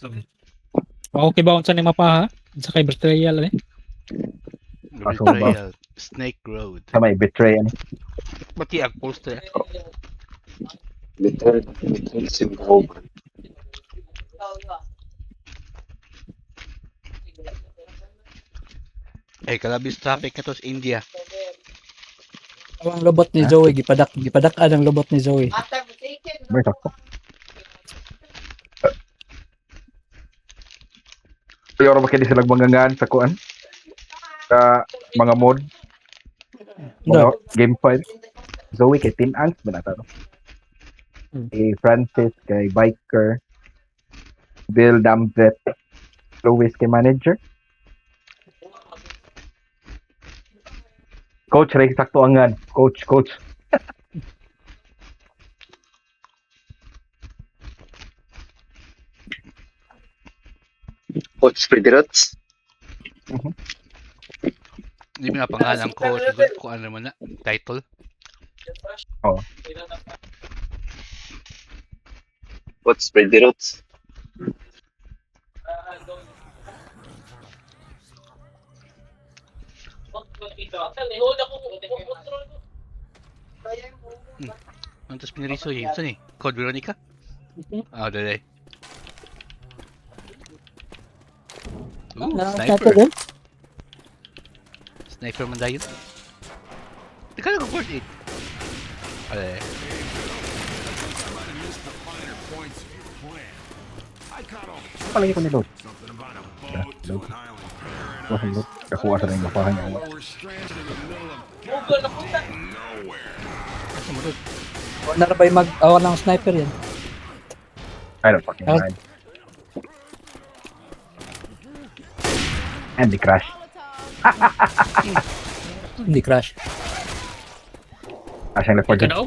Okay ba unsa ni mapaha? Sa kay betrayal eh. Betrayal. Snake Road. Sa may betray ani. Pati ang poster. Little simple. Eh, kalabis traffic na to sa India. Ang lobot ni Zoe, gipadak-an ang lobot ni Zoe. May sakto. Pero ba kini sila manggangan sa kuan? Sa mga mod, mga game file. Zoe kay Tin Ants ba nata no? Kay Francis kay Biker, Bill Damzet, Louis kay Manager. Coach Ray sakto angan. Coach. Coach Federats. Hindi mo na pangalan ko. Kung ano naman na. Title. Coach Federats. Ano tapos piniriso eh? Saan eh? Code Veronica? Ah, dali. Ooh, sniper. Sniper man dahil. Teka lang kung 48. Dali. Palagi ko ni Lord. Lord. Kakuha sa rin mapahan niya. Wala na ba yung mag-awa ng sniper yan? I don't fucking know. And the crash. Hindi crash. Asyang na for Ka daw?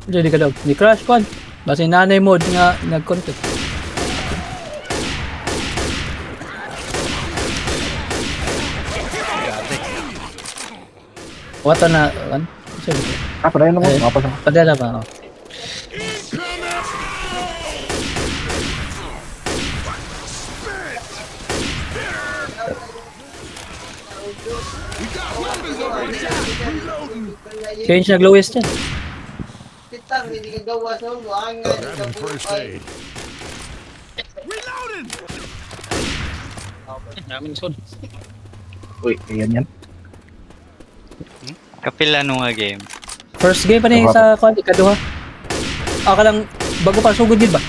Hindi ka daw. Hindi crash kon. Basta yung nanay mode nga nag-content. Wata na, kan? Padayan mo. Ayun. Mapas mo. Padala ba? Oh. Change na glowist yan. First aid. Namin sod. Uy, ayan yan. Kapila nung nga game. First game pa na yun sa kwan, ikaduha. Ka lang, bago pa sugod yun ba?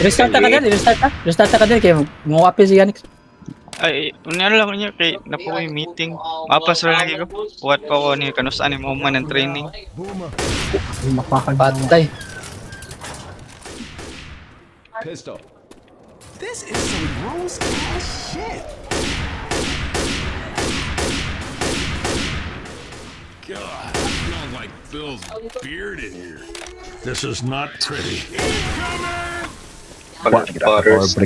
Restart ka din, restart ka din, kaya mawapin si Yannick. Ay, unya lang niya kay napo yung meeting. Mapas ra lagi ko. What pa ko ni kanusaan ni mo man ng training. Mapakan. Patay. Pistol. This is some gross ass shit. God, it smells like Phil's beard in here. This is not pretty. Butters.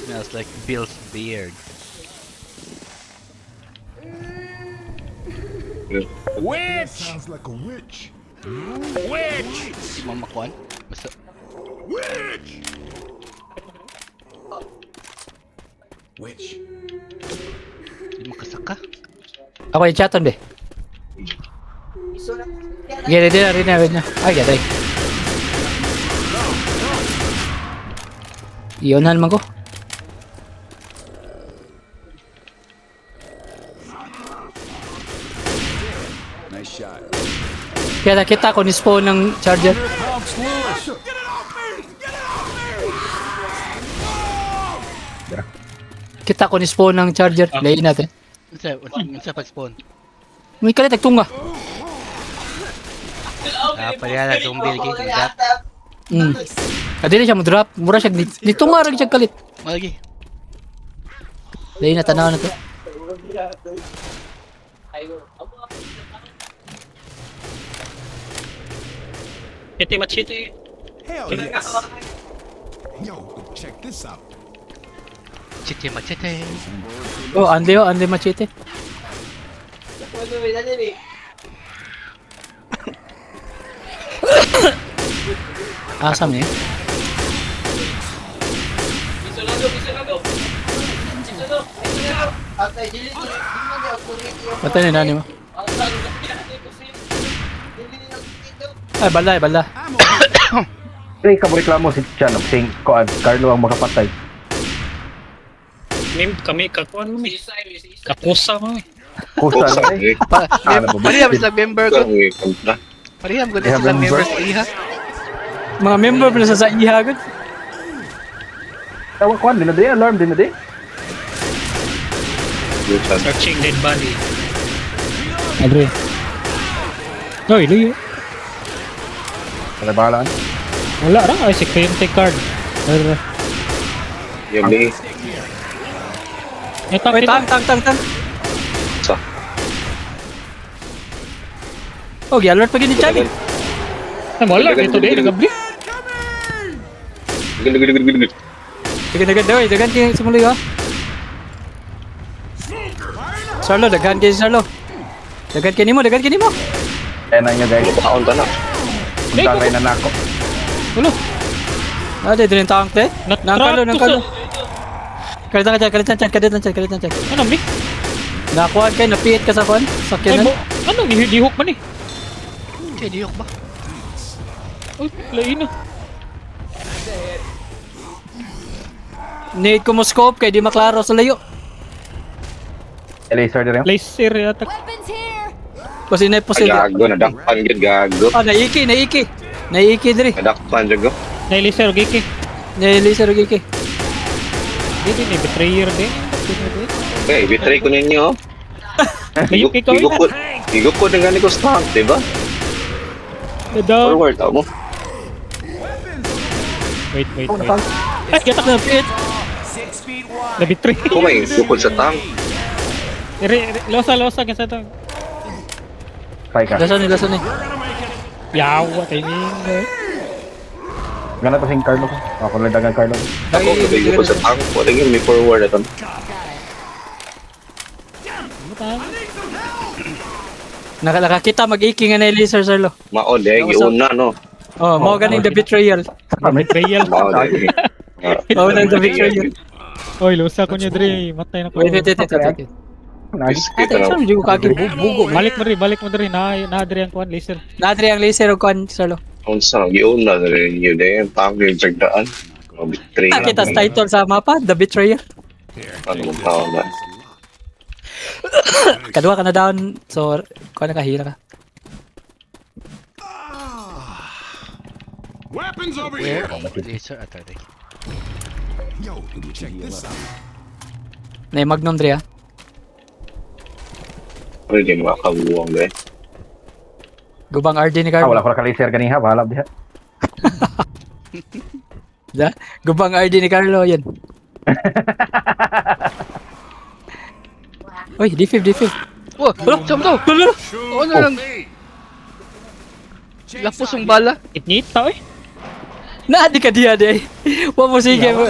Smells like Bill's beard. Witch! Sounds like a witch. Witch! Mama Kwan? Basta... Witch! Witch. Hindi makasaka. Ako yung chaton be. Gede din rin na. Ay, gede. Iyonan man ko. Nice shot. Kaya nakita ko ni spawn ng charger. Kita ko ni spawn ng charger. Layin natin. Unsa pag-spawn? May kalit nagtunga. Palihala zombie lagi. Drop. Adili siya mo drop. Mura siya nitunga ra siya kalit. Malagi. Layin na tanaw na to. Iti machete. Hell yes. Yo, check this out. Chite machete. Oh, ande machete. Asam eh. Patay ni nani mo. Ay, bala, bala. Pre, kareklamo si Chan, sing kuan, Carlo ang makapatay. Kami kakuan mo eh. Kakusa mo eh. Kusa na eh. Pariham sila member ko. Kung ikontra. Pariham ko They have sila member member? sa iha. Mga member pa sa iya agad. Tawa kuan, din na di, alarm din na di. Searching dead body. Adre. Oy, luyo. Wala bahalaan. Wala ra ay security card. Yumi. Ito Wait, tang. Sa. Oh, alert pa gini Chan. Wala dito din nagabli. Gud. Dagan daw, dagan kay sumuli ha. Sarlo, dagan kay Sarlo. Dagan kay nimo. Kaya na nga guys, Kaon ta na. punta kayo na nako. Ulo. Ade din tank te. Nangkalo. Kalitan Chan. Ano mi? Nakuha kay napiit ka sa kon. Ay Sakyan mo. Ano dihok man eh. Kaya diyok ba? Uy, lain na. Need ko mo scope kay di maklaro sa layo. Laser din rin. Laser yata. Weapons here! Kasi na posible. Gago nadakpan gid gago. Ah, naiki diri. Nadakpan jud go. Na laser giki. Laser giki. Dito ni betrayer din. Okay, betray ko ninyo. Kayo kay ko. Higo ko dengan ko tank, diba? Daw. Forward mo. Wait. Ay, gatak na pit. Na betray. Kung may dukod sa tank. Losa kasi to. Fay ka. Lason ni. Yawa timing. Gana to sing Carlo ko. Ako lang dagang Carlo. Ako, may dukod sa tank. Wala yung may forward ito. Nakakita mag-iki nga na laser Sarlo. Mao, dahil giuna, no? Oh, mo ganing the betrayal. Betrayal. Mao, dahil. Mo ganing the betrayal. Oy, losa ko niya dre. Matay na ko. Wait. Nice. Ate, saan di ko kagi bugo. Balik mo dre. Na dre ang kuan laser. Nadri ang laser og kon Sarlo. Kung saan, giuna na rin yun eh. Ang tank yung jagdaan. Mabitray na. Kita sa title sa mapa, The Betrayer. Ano mong tao na. Kadua ka na down, so kuha na kahira ka. Weapons over Where? here. Laser attack. Yo, check this out. Na yung Magnum Dre Pwede mga kabuwang dahil. Gubang RD ni Ah, Carlo. wala ko na ka-laser ganiha, bahala diha. Gubang RD ni Carlo, yan. Uy, D5. Wah, saan to? Oo na lang. Lapos ang bala. Itnit ta oy. Na, di ka diya, di. Huwag mo sige mo.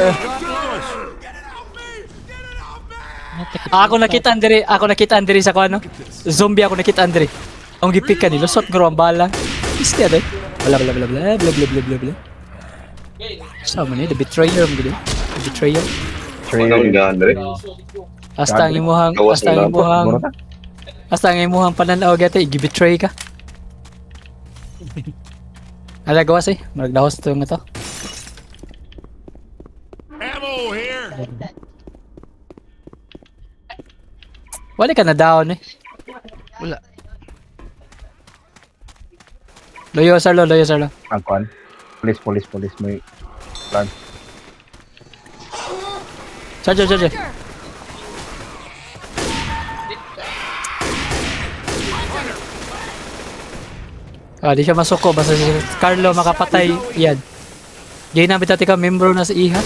Ako nakita Andre sa kuano. Zombie ako nakita Andre. Ang gipik ka ni lusot gro ang bala. Isti ade. Bla. Sama ni the betrayer mo gid. The betrayer. Anong gaan dahil. Hasta ang imuhang pananaw gata i-betray ka. Ala gawas eh. Magdahos to nga to. Ammo here. Wala ka na down eh. Wala. Loyo Sarlo. Ang kuan. Police mo plan. Charge. Ah, di siya masuko. Basta si Carlo makapatay. Yan. Gay namin dati ka, membro na sa iha.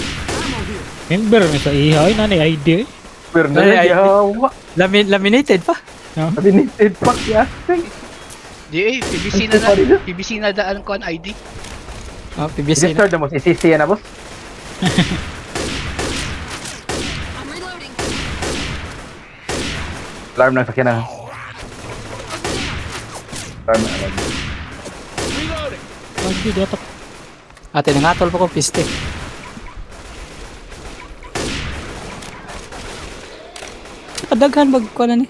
Member ni sa iha oy nanay ID. Pero na Ay, yawa. Laminated pa. Limited pack ya. Di PBC na daan ko ang ID. Oh, PBC na. Register mo si CC na boss. I'm reloading. Alarm ng sakyan na. Alarm. Lagi dapat. Ate, nangatol pa ko piste. kadaghan magkuha na ni.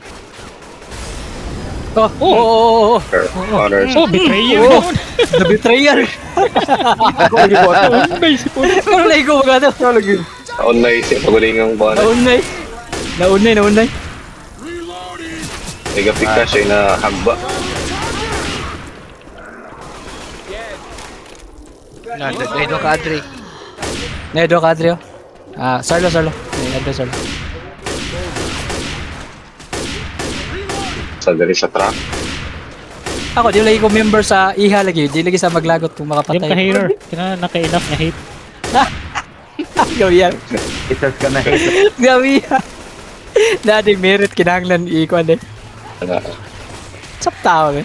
Oh. Honors. Oh, betrayer Oh, naman. the betrayal. Ako lagi ko ato. Unay si Puno. Ano na ikaw mga to? Ako lagi. Online siya pagalingang ba na. Naunay. Nagapika siya na hagba. Nado ka, Adre. Nedo ka, Adrio. Sarlo. Nedo, Sarlo. Sa dali sa truck. Ako, di lagi ko member sa iha lagi. Di lagi sa maglagot kung Yung makapatay. ka-hater. Naka-enough na hate. Gawin. It's just gonna hate. Gawin. Dati merit kinahanglan ikuan eh. Sap tao eh.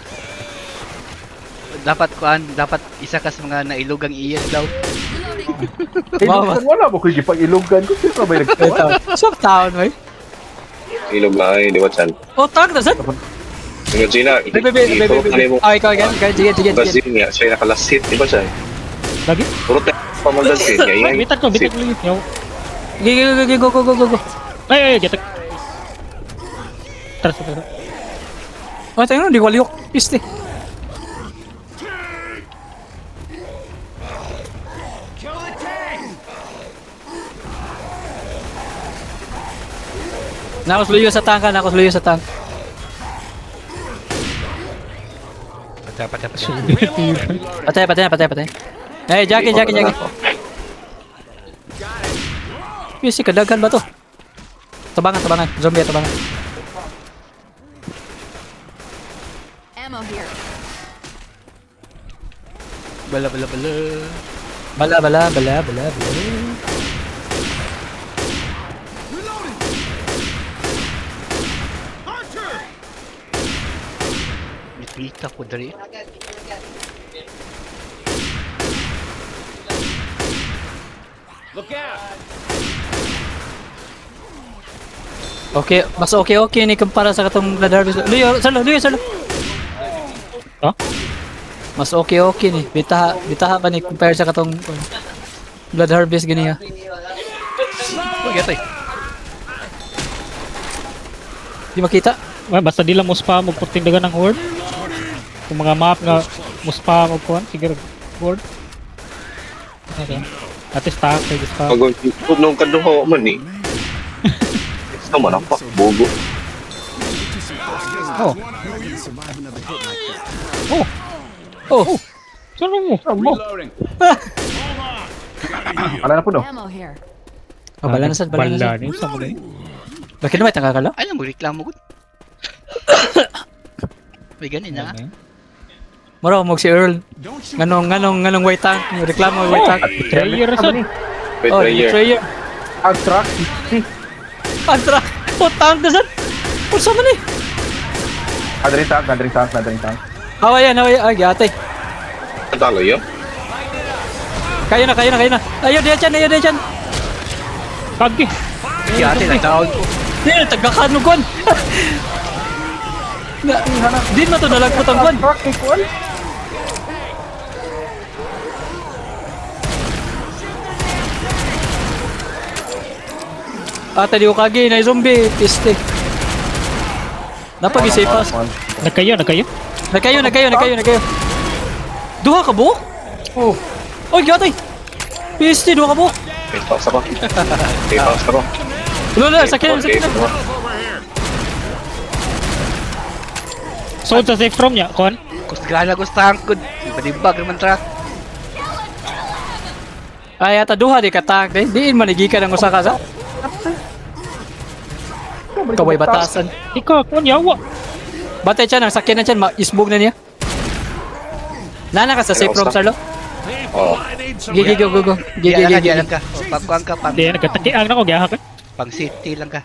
Dapat isa ka sa mga nailugang iyan daw. Ilugan wala mo kung ipag-ilugan ko. Sino ba yung nagkawa? Sap tao no eh. Ilog na ay diwatan. Oh, tag na saan? Yung Gina, Baby. mo. Oh, ikaw. Sige. Basin niya, siya nakalasit, di ba siya? Lagi? Puro tayo pamagdasin niya. Yan. Bitan ko lang. Yaw. Go. Ay, getak. Tara. Oh, tayo di ko liok. Piste. Nakasluyo sa tank. Patay. Eh, Jackie. Piste, kadaghan ba to? Tabangan. Zombie, tabangan. Ammo here. Bala. Bala. Nipita ko dari. Okay, mas okay ni kumpara sa katong Blood Harvest. Luyo, salo. Ha? Mas okay ni. Bitaha ba ni compare sa katong Blood Harvest gani ha. Uy, atoy. Di makita. Basta di lang mo spam og pagtindagan ng horde. Kung mga map nga mo spam og kuan, sige horde. Okay. At least tank kay spam. Pag nung kaduho man ni. Ito man ang pakbogo. Oh. Saan mo? Ala na po no. Ammo here. Oh, bala na sad. Bala ni sa mo. Bakit naman tanga ka lo? Alam mo, reklamo ko. May ganin na. Mura mo si Earl. Nganong white tank, reklamo white tank. Betrayer sad. Oh, Betrayer. betrayer. Ang truck. Antra. Oh, tank na sad. Pusa man eh. Nadring tank. Hawayan. Ay, gate. Talo yun? Kayo na. Ayaw dia dyan. Kagi. Yate na down. Di, tagakan mo kon. Di mo to nalagpot ang kon. Truck, ikuan. Ata di ko kagi na zombie. Piste. Napag-isipas. Nagkayo. Nagkayo. Duha ka buhok? Oh. Oy, gatay. Piste, duha ka buhok. May pass ako. Lola, sakyan. So sa safe from niya, kon. Kusgana ko sa tangkod. Ibadibag naman truck. Ay, ata duha di katang. Diin manigika ng usa ka sa. Kaway batasan. Ikaw, kon yawa. Batay siya, ang sakyan na siya, ma-isbog na niya. Nana ka sa safe room, Sarlo? Oh. Gigi, go. Gigi. Alam ka. Pagkuhan ka, Di, nagkatakiang na ko, giyaha ka. pang safety lang ka.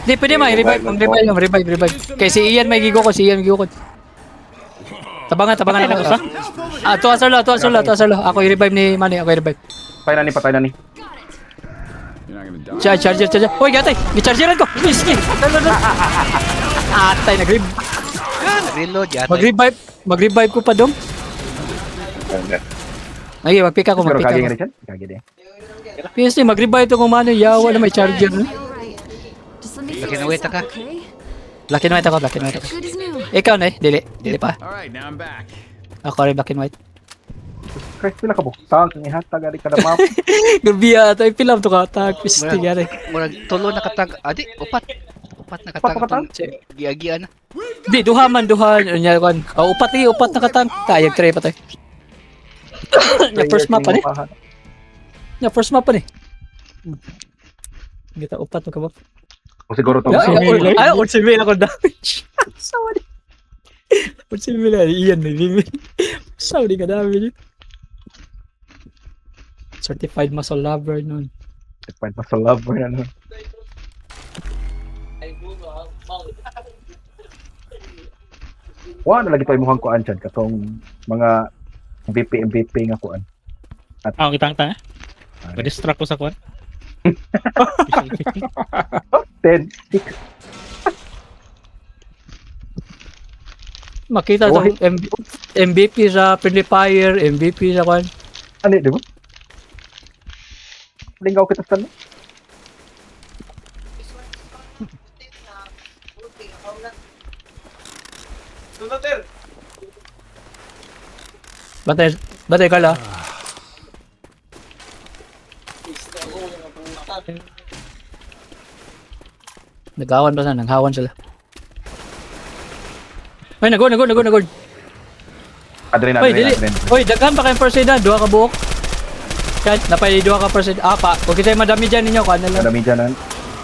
Di, pwede revive. Kaya si Ian may gigo ko, Tabangan na ako sa. Tuwa Sarlo. Ako i-revive ni Manny, Patay na ni. Charger. Hoy, gatay! Gichargeran ko! Whiskey! Atay, nag-revive. Reload yata. Mag-revive ko pa dong. Ay, mag-pick ako. Pero kagi nga rin siya. Kagi din. PSG, mag-revive to kung mano. Yawa na may charger. Alright. Just let me Laki na weta ka. Okay. Black and white ako, black and white ako. Good as new. Ikaw na dili. Dili pa. Alright, now I'm back. Ako rin black and white. Christ, pila ka buktang. Ang ihatag, ali ka na map. Gabiya, ito ipilam to ka. Tag, pisti gari. Murag tulo nakatag. Adi, upat. Upat nakatag. Upat Pang giagian na. Di, duha man, duha. Nya, kan. Upat na katang. Kayag try pa tayo. Nya, first map pa ni. Nya, first map pa ni. Kita upat mo ka ba? O siguro itong Ay, ultimate ako damage. Sawa ni. Ultimate na, iyan na, Vivi. Sawa ni ka damage. Certified muscle lover nun. Find pa sa love mo yan. Wala lagi tayo mukhang kuan dyan. Katong mga MVP nga kuan. Ako kitang-tang eh. Ma-distract ko sa kwan. 10, 6. Makita Oh, tong MVP sa Friendly Fire, MVP sa kwan. Ano di ba? Lingaw kita sa Batay ka la. Nagawan pa sa, nanghawan sila. Ay, nagod. Oy, dili. Oy, daghan pa kayong first aid na, duha ka buhok. Yan, napay duha ka first aid. Pa, huwag kita'y madami dyan ninyo, kung ano lang. Madami dyan.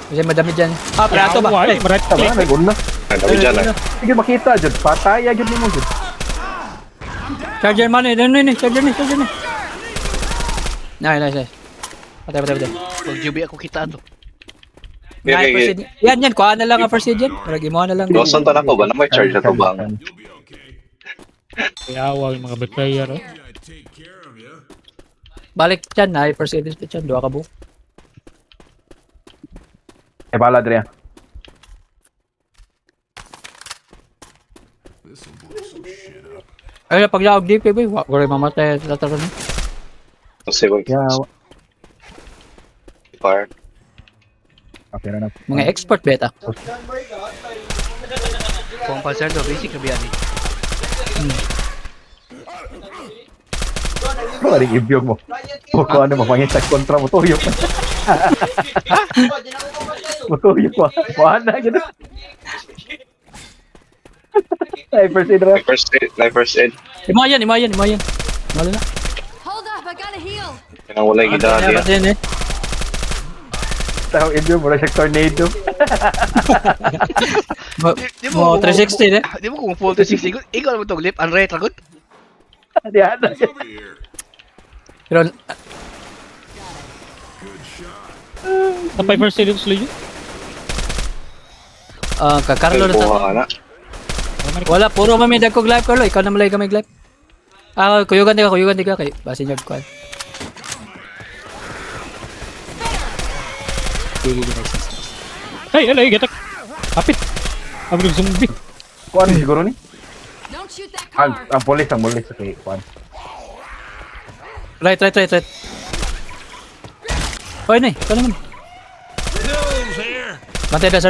Kasi madami dyan. Prato ba? Ay, right Tama, click. nag-un na. Ang dami dyan eh. Sige, makita dyan. Pataya dyan mo dyan. Charger man eh, charger ni. Nice. Patay. Pag jubi ako kita to. Nice, first aid. Yan, kuha na lang ang first aid yan. Parang imuha na lang. Dosan ta na ko ba na may charge na to bang? Kaya awag yung mga betrayer. Oh. Take care of you. Balik dyan, na first aid dyan, duha ka buhok. Bala, Adrian. This'll blow some shit up. Ay, pag yaog DP, boy, wag ko rin mamatay sa taro na. Kasi wag. Yeah, Fire. okay na. Mga expert beta. Kung pa sir to, basic na biyan. Ano rin ibyog mo? O kung ano mo, pangitag kontra mo, tuyo pa. Tuyo pa. Wala na, gano'n. Ay, first aid, Raf. First aid. Imayan. Wala na. Hold up, I gotta heal. Kaya wala yung gidaan Kaya niya. kasi yun eh. Tao ibyog, mura siya tornado. Mo 360 eh. Di mo kung full to 60. Ikaw naman itong lip, unright ragot. Di ano. Over here. Pero Napay first aid yung slow yun. kakarlo na tayo. Buha na. Wala, puro mami dagkog live Carlo. Ikaw na malay gamay live. Kuyugan di ka kay basi nyog ko. Ay, gatak. Kapit. Abrig zombie. Kuan siguro ni? Don't shoot that Ang car. pulis, okay, kuan. Right. Oy, nay, ikaw naman. Pills here. Bantay da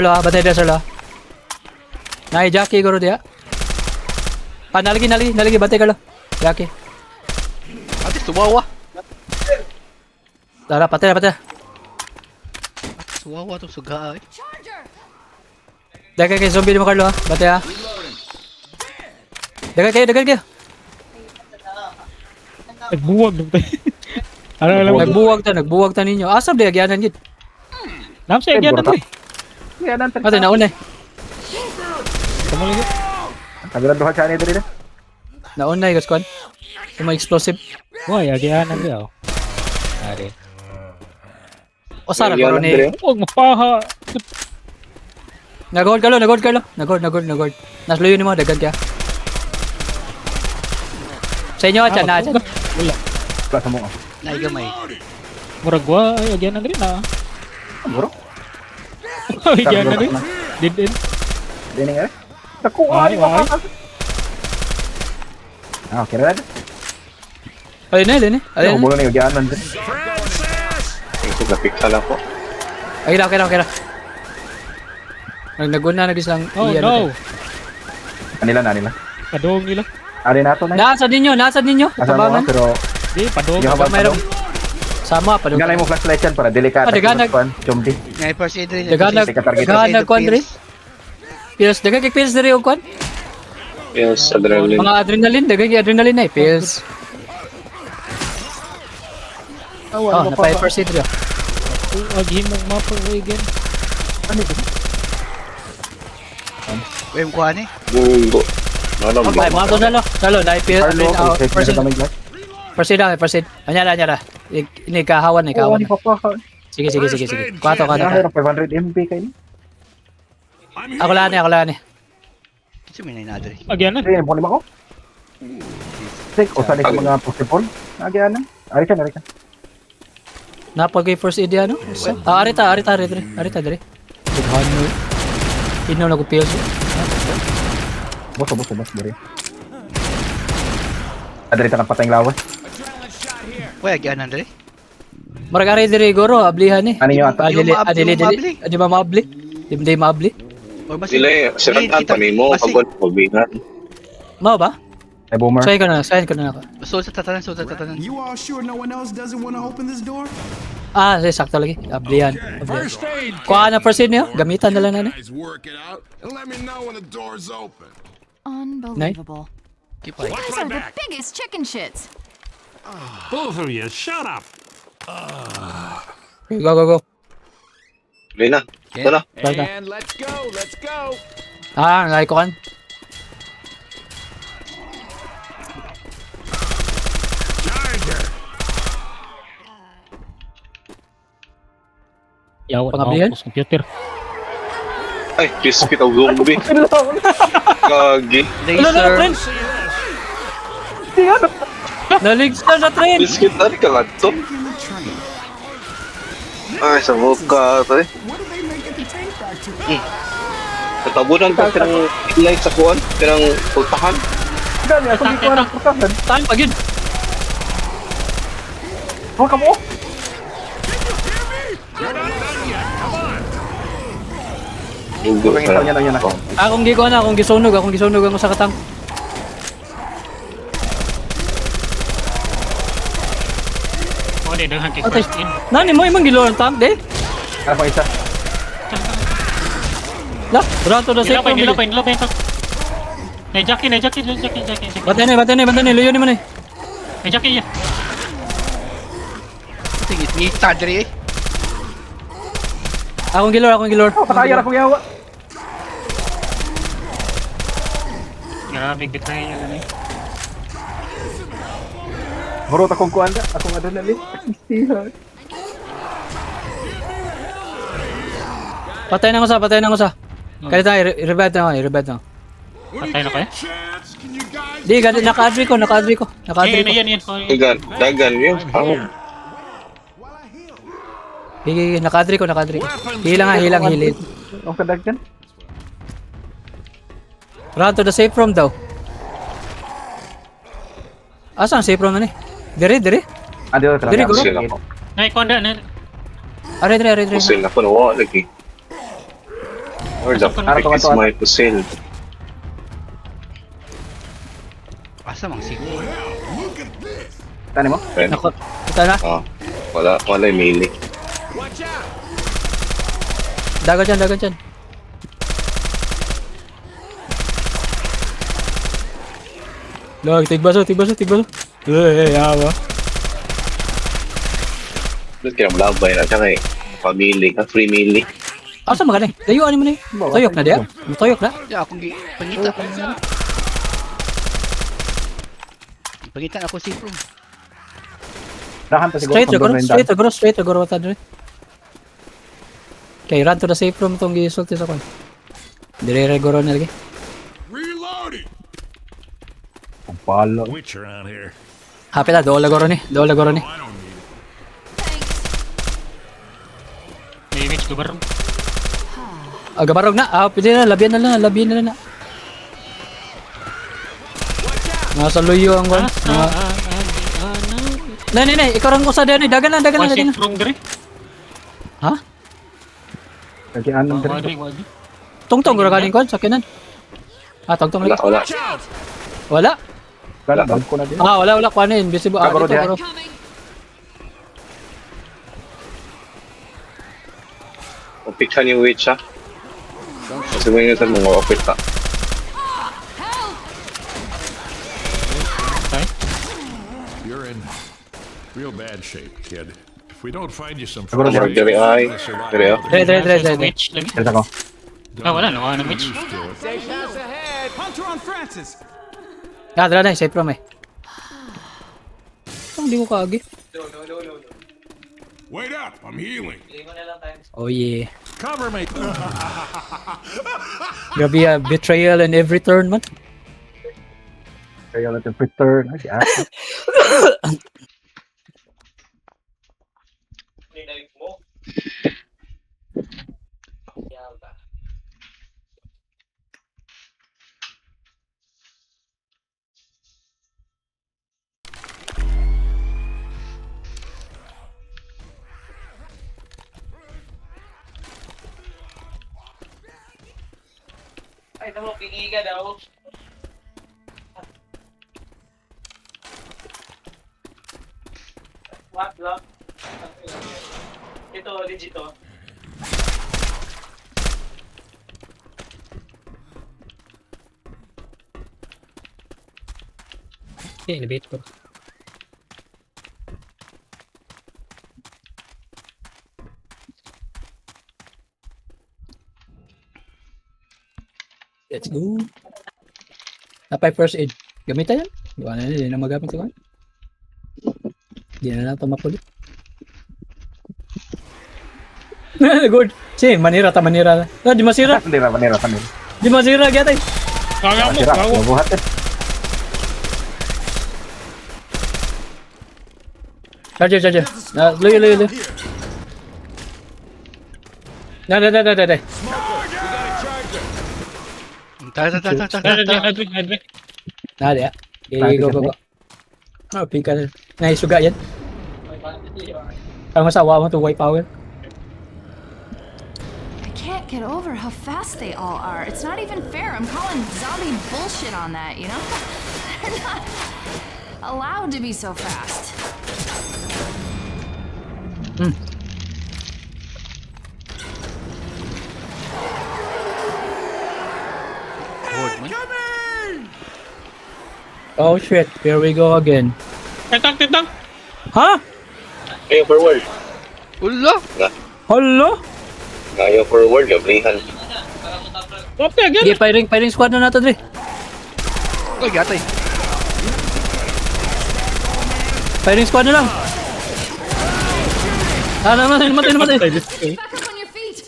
sa lo. Nay, Jackie guro dia. Nalagi, bantay Carlo. Jackie. Ate, suwawa. Tara, patay. Suwawa to suga eh. Charger. Dagan kay zombie mo Carlo ha. Bantay ha. Dagan kayo. Nagbuwag nung tayo. Alam mo. Nagbuwag ta ninyo. Asab di agyanan gid. Nam siya agyan na to eh. Yan, nantan. Ate nauna. Tama lang yun. Nagladuhan siya niya dito. Nauna guys kwan. Yung mga explosive. Why, agyan na diya. Ari. O Sara Yan, guro Andre. ni. Huwag mapaha. Nagod Carlo. Nagod. Nasluyo ni mo dagan kaya. Sa inyo acha na. Wala. Wala sa mo. Naigamay. Muragwa, ay, agyan na rin ah. Bro? Agyan na rin. Didin. Dining eh. Nakuha Ay, ni mo. ay. Okay na. Alin eh. Ano mo na yung gyanan dyan. Ito na pixel lang po. Okay na. Naguna na gisang Oh iya no! Anila. Padong nila. Ari nato na. Nasad ninyo, Asa mo tabangan. pero Di, padong. Sige, habang Mayroon. Sama pa Nga mo flashlight yan para delikado. Ah, daganag. Chomdi. Ngay first aid rin. Daganag, Sige, target. daganag kwan diri. Pills, dagan kay pills diri og kwan. Yes, adrenaline. Mga adrenaline, dagan kay adrenaline na pills. Oh, napay first aid diri. Aghin mong mapa again. Uy, mo kuha ni. Mundo. Ano ba? Okay, mga to nalo, na pills, Carlo, first aid. First aid, first aid. Anyara. Ini kahawan ni kahawan. Sige. Kwato. Nahirap 500 MB kayo ni. Ako lang ni. Kasi may nainadari. Agyan na. Sige, mo ko. Sige, usan ko mga possible. Nagyanan. Ari ka. Napagay first aid ano? Arita diri. Daghan mo. Ino na ko pills. Boso diri. Adri ta patay ng lawas. Uy, agyan nandari. Maragari diri goro ablihan ni. Ano yung ato? Adili. Adi ba maabli? Di maabli. Or basta. Sila siratan pa nimo pagod mabihan. Mao ba? Ay boomer. Sign ko na ako. So sa tatanan. You all sure no one else doesn't want to open this door? Sakto lagi. Ablihan. Kuha na first aid niyo. Gamitan na lang na ni. Guys, work it out and let me know when the door's open. Unbelievable. Keep You like. guys are the biggest chicken shits. Both of you, shut up. Go. Lina. Ito na. And let's go. Ngai ko kan. Charger. Yawa Pangablihan? na ako sa computer. Ay, biscuit o zombie. Kagi. Laser. Train. Naligtas na train. Biscuit na rin ka to. Ay, sa mukha. Tari. Katabunan ka pinang light sa kuwan. Pinang pultahan. Dali ako di ko na putasan. Tan pagid. Huwag ka mo. Ugo Ang sa install niya na. Akong gisunog ako sa katang. Oh, di, daghan kay Okay. first aid. Nani mo imong gilo ang tank de? Ano pang isa? La, berato na safe room. Nilapay. Nay Jackie. Batay na, luyo ni mo ni. Nay Jackie ya. Tingit ni tadri. Akong gilor. Patayar ako yawa. Grabe, betray yan na eh. Burot akong kuanda. Akong adrenaline. Patay na ko sa. Kaya tayo, revive na. Patay na kayo? Chance, can you guys? Di, naka-adri ko. Yan. dagan yun. Ang Sige, naka-adri ko. Hilang. Ang kadagdan. Run to the safe room daw. Asa ang safe room na ni? Dire. Ando talaga. Diri, guro. pusil ako. Nay, konda na. Are. Pusil ako nawa lagi. Or the frick is my pusil. Asa mang sigo. Tani mo? Friend. Nako, ito na. Wala yung melee. Dagat dyan. Loh, tigbaso. Yawa. Doon kinamlabay na siya kay pamili ka, free melee. Asa magani? Dayuan mo ni. Toyok na dia. Toyok na. Ya, akong pangita. Pangitan ako safe room. Dahan pa siguro. Straight to guro ta dire. Okay, run to the safe room tong gisulti sa kon. Dire guro na lagi. Reloading. Palo. Witch around here. Happy na dola guro ni. I don't need it. May image ko barong. Gabarog na. Pwede na labian na lang. Nasa luyo ang kon. Nay, ikaw rang ko sa dyan. Dagan na. Safe room dire. Ha? Kaya anong Wadi. Tungtong gura kanin kon sa kinan. Tungtong Wala, lagi. wala. Wala. Wala, bag ko na din. Wala kuan invisible. Kaguro Dito diha. bro. Upikhan yung witch ha. Kasi mo yung mga upik ka. You're in real bad shape, kid. If we don't find you some Siguro fresh Dere ay. Dere ah. Dre. Witch lagi. Kaya ko. Wala na ng witch. used to it. Safe house ahead. Hunter on Francis. Dra na safe from eh. Hindi ko kaagi. Wait up! I'm healing. Oh yeah. Cover me. Grabe betrayal in every turn man. Kaya natin return. Si Ashley. Ay, tamo, pingi ka daw. What lang? Ito, legit to. Okay, elevate ko. Let's go. Napay first aid. Gamitan yan. Diba na hindi na magamit ito. Hindi na natin mapulit. Good. Si, manira ta, manira. Di masira. Hindi na, manira. Di masira, gyatay. Kaya mo, Masira, kaya mo. mabuhat eh. Charger. Luyo. Dai. Ta. Nadi ya. Go. Pika na. Naisuga yan. Ang masawa mo to white power. I can't get over how fast they all are. It's not even fair. I'm calling zombie bullshit on that, you know? They're not allowed to be so fast. Oh shit, here we go again. Titang. Ha? Ngayon forward. Ulo! Hello? Ngayon forward. Gabrihan. Okay, again. Sige, firing squad na nato, Dre. Uy, gatay. Firing squad na lang. Namatay. Back on your feet.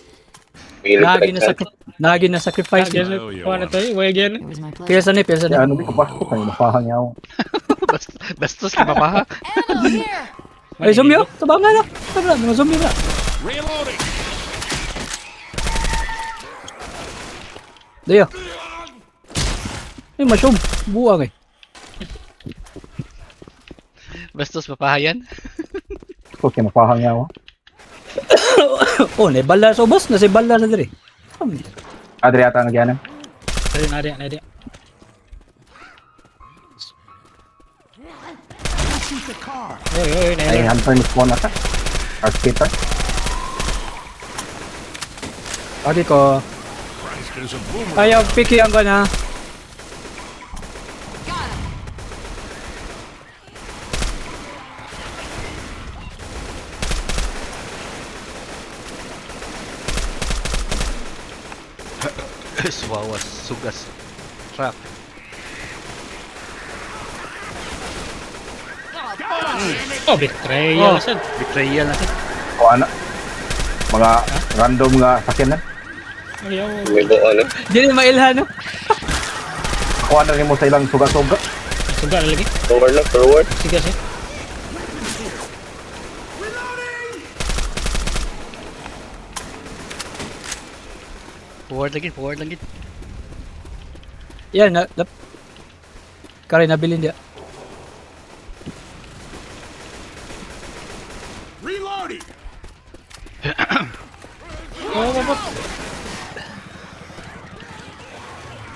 Nagi na sacrifice. Again, kuha na tayo. Way again. It was my pleasure. Pilsa ni. Kaya ano, di ko pasok. Ay, napahang niya ako. Bastos ka pa. Ammo here. Ay, zombie oh. Tabang na. Mga zombie na. Reloading. Dayo. Ay, mushroom. Buwang eh. Bastos papahayan. Kaya napahang niya ako. Oh, naibala sa ubos. Nasibala sa Dre. Adri ata nagyanan. Nadi. Oy, Ay, hunter ni spawn ata. Arcator. Adi ko. Christ, there's a boomer. Ayaw, piki ang ka na. Suwawas, sugas. Trap. Oh, betrayal. Sad. Betrayal na siya. O ano. Mga random nga sakyanan. Ayaw. May ano. Di na mailhan, no? Ako ano rin mo sa ilang suga-suga. Suga na lagi. Forward. Sige. Forward lagi. Yan, Kari nabilin dia. Reloading.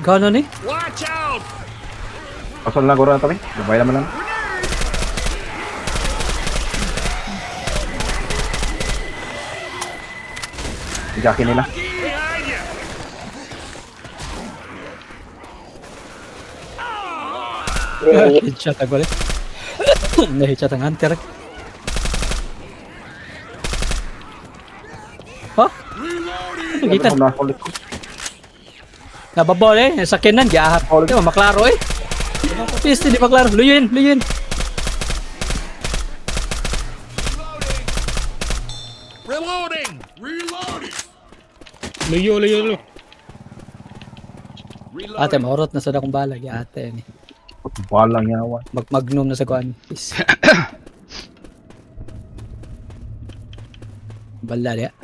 Gano ni? Watch out! Pasol lang guro na kami. Gabay naman lang. Jackie nila. Behind you! Headshot ako ulit. Na-headshot ang hunter. Oh? Ano kita? Ano na ulit ko. Nababol eh. Sa kinan, giahap. Di ba, maklaro eh. Piste, di maklaro. Luyuin, luyuin. Reloading! Reloading! Luyo, luyo, luyo. Ate, mahurot na sa dakong balag. Ate, ni. Balang yawa. Mag-magnum na sa kuan. Peace. Bala dia.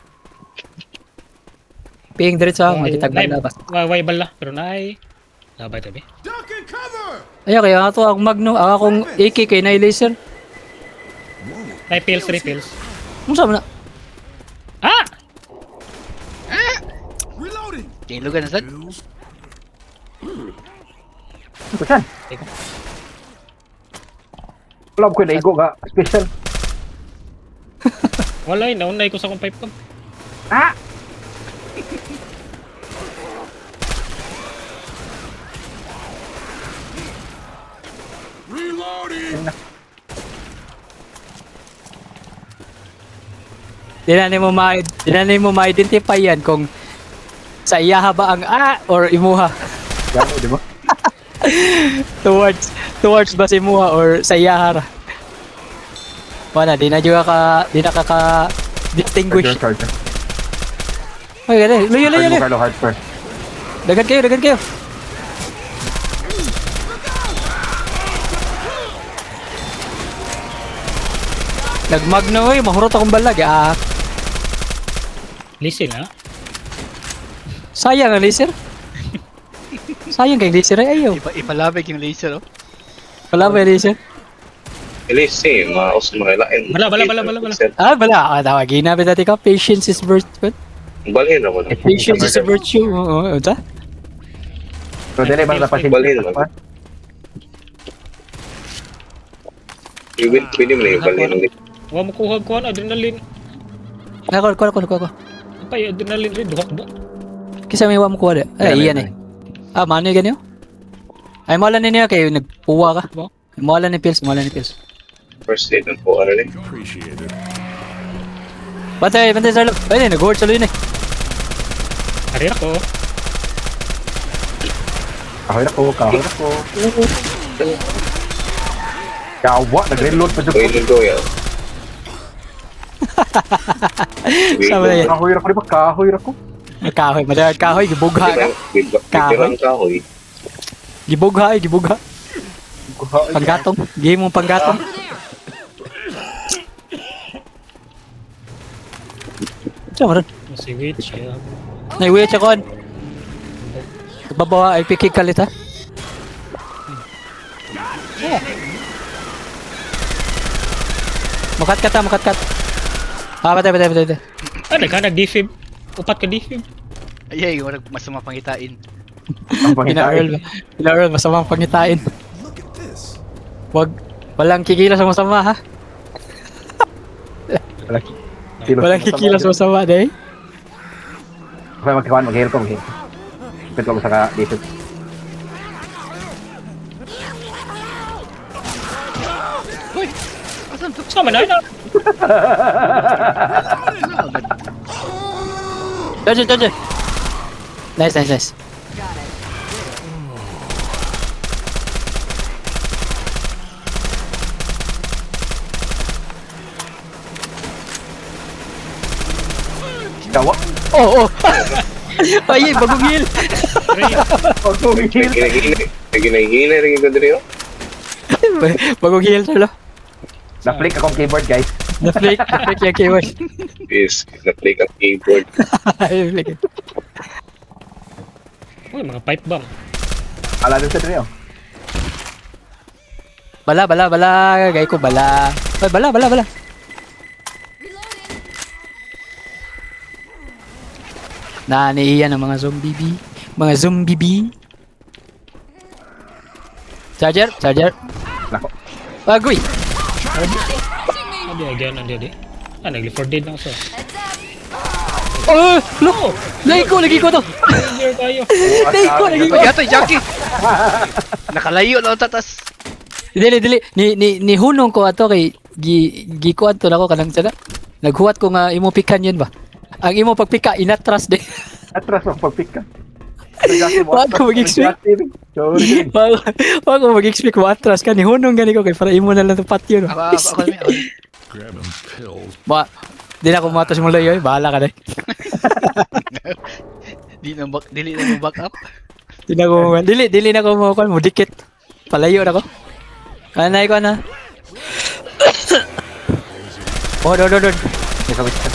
Ping diretso ako, makitag bala bas. Way bala, pero naay. Labay tabi. Duck and cover! Ayo kaya ato akong magnum, akong AK kay na laser. Nay pills, refills. Unsa man na? Ah! Reloading! Kailugan na sad. Ito saan? Alam ko na igo ka. Special. Walay, naunay ko sa akong pipe ko. Ah! Reloading! Di na mo ma-identify yan kung sa iyaha ba ang or imuha. Gano, di ba? Towards ba si imuha or sa iyaha ra. Wala, di na distinguish. Charger. Ay, gani, luyo. Carlo Hart first. Dagan kayo. Nagmagno eh, mahurot akong balag. Listen ha. Sayang ang laser. Sayang kay laser ay ayaw. Ipalabig yung laser, oh. Wala ba yung laser? Elise, maos mo kailain. Bala. Bala. Tawagin namin dati ka. Patience is virtue. Balhin naman. Patience is a virtue. Oo, ito. So, dili ba napasin? Balhin naman. Pwede mo na yung balhin ulit. Wa mo kuha ko adrenaline. Ako. Pay adrenaline rin duhok. Kisa may wam kuha. Ay, iyan eh. Mano yung ganyo? Ay, mawala na niya kayo. Nagpuwa ka. Mawala ni pills. First aid ang po, ano rin. Appreciate it. Bantay sa loob. Ay, nag-ward sa loob yun eh. Ari ako. Kahoy na ko. Yawa, nag-reload pa dyan. Pwede ko yan. Sama na yan. Kahoy na ko, di ba? Kahoy na ko. Kahoy, madagad kahoy. Gibugha ka. Bibirang kahoy. Gibugha. Panggatong. Game mong panggatong. Saan rin? Si Witch. Naiwit siya kon. Babawa ay pikik kalit ha. Makat. Patay. Ah, nag-defib. Upat ka defib. Ay, wala masama pangitain. Ang pangitain. Pina Earl, masamang pangitain. Look at this. Walang kikilos sa masama ha. Walang kikilos sa masama dahil. Okay, mag-heal ko. Pwede ko sa dito. Sama na. Dodge. Nice. Yawa. Oh. Ay, bagong heal. Naghinay rin yung gadri, oh. Bagong heal solo. Na-flick akong keyboard, guys. Na-flick yung keyword. Yes, na-play ang keyboard. Uy, mga pipe bomb. Ala din sa dito. Bala. Gay ko bala. Ay, bala. Naniiyan ang mga zombie bee. Charger. Nako. Agoy. Adi again andi. Nag-for dead na so. Oh, look. Lagi ko to. Danger tayo. Lagi ko. Pagyato, Jackie! Nakalayo lang tatas. Dili. Ni hunong ko ato kay gikuan to nako kanang sana. Naghuwat ko nga imo pikan yun ba. Ang imo pagpika inatras de. Atras ang pagpika. Wag ko mag-explain. Sorry. Wag ko mag-explain mo atras ka ni hunong gani ko kay para imo na lang tupat yun. Ako. Grabbing pills. Ba, di na ako matas mo layo, bahala ka na. Dili na mo back up. Dili na ko mo dikit. Palayo na ko. Anay ko na. Oh, do. Nakawit ka.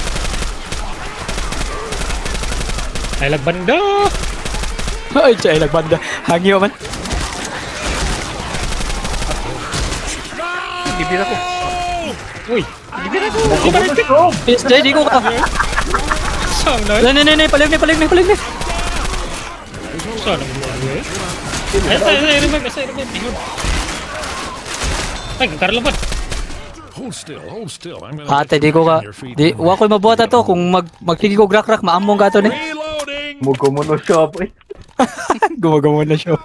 Ay lagbanda. Ay, chay nagbanda. Hangyo man. Bibira ko. Uy. Yes, di ko ka. Saan na? Nay, palig ni. Saan ang buhay? Ay, remember. Ay, karlaban. Hold still. I'm gonna Ate, di ko ka. Di, wa ko mabuhat to kung magpigi ko grak maamong ka to ni. reloading. Mugo mo no shop. Gumagawa na show.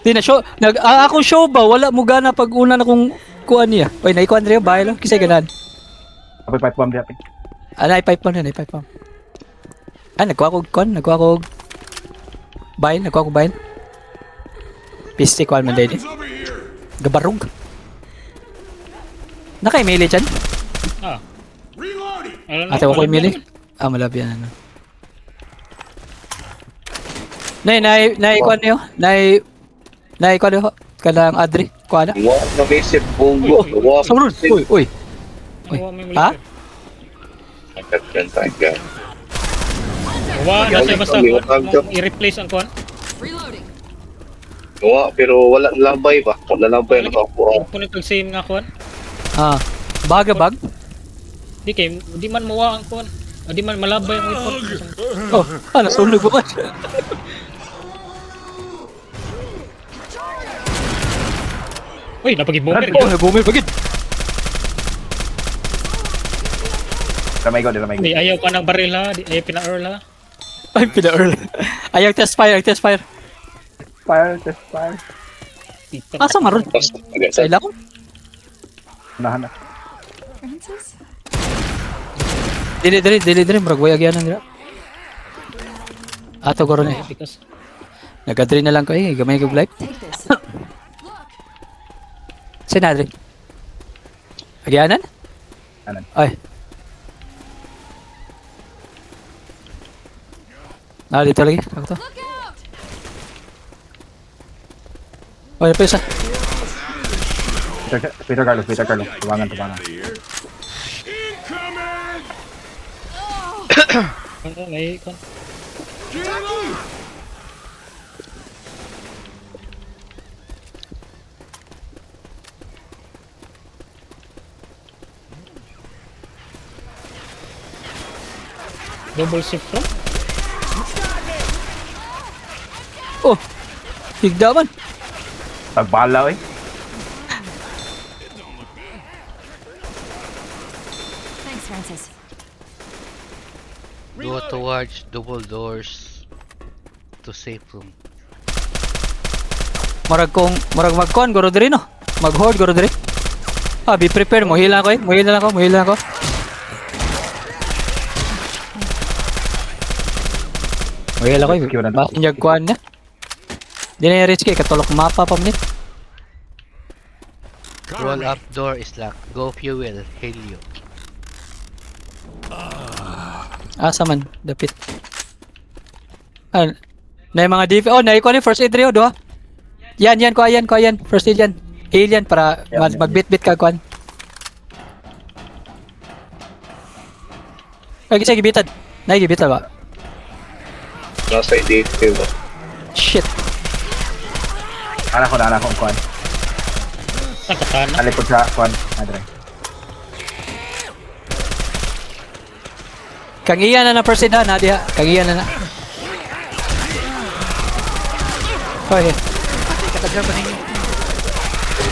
Di na show. Akong show ba? Wala mo gana pag una na kong kuan niya. Oy, naikuan rin bahay lang. Kisay ganan. Apay pipe bomb diapin. Naipay pa. Nagkuha ko bayan. Piste kuan man dahil. Over here. Gabarog. Nakay mili dyan? Reloading. Ate, wako yung mili? Malabi yan. Naikuan niyo? Naikuan niyo? Kanang Adri? Kuha na? Wa na basic bungo. Wa. Sabrun! Uy! Ha? Captain Tiger. Nasa basta Wala. i-replace ang kuan. Wa pero wala labay ba? Wala labay na ako. Punit ang same nga kuan. Bag? Di man mawa ang kuan. Di man malabay ang ipon. Oh, nasunog ko. Uy, napag-bomber. Nagumil pagid. Ramay ko. Di ayaw pa ng baril ha. Di ayaw pina-earl ha. Ay, pina-earl. Ayaw test fire. Test fire. Asa maron? Sa ila ko? Nahan na. Francis? Dili. Murag wayag yan nila. Ato ko ron eh. Because Nag-adri na lang ko eh. Gamay ko life. Take this. Saan na, Adri? Agyanan? Anan. Ay. Dito lagi. Ako to. Oh, yung isa. Peter Carlos. Tumangan. may kuan. Double shift from. Oh! Higda man. Tagbala eh. Thanks, Francis. Go towards double doors to safe room. Marag magkon, guro diri no? Mag-hoard, guro diri. Be prepared mo. Hila ko eh. Muhila ako. Muhila ko eh. Basin yung kuhan na. Di na yung risky. Katulok mapa pa minit. Roll up door is locked. Go fuel. Helio. Asa man. Dapit. Na yung mga DP. Oh, naikuha ni first aid rin. Doha. Yan. Kuha yan. First aid yan. Heal yan para magbit-bit ka kuhan. Ay, kasi gibitan. Gibitan ba? Nasa dito ba? Shit. Anak ko ang kuhan. Sa katana. Alikod sa kuhan. Adre. Kang iyan na first aid ha. Nadia. Kang iyan na. Oh, yeah. Pataghan pa ninyo.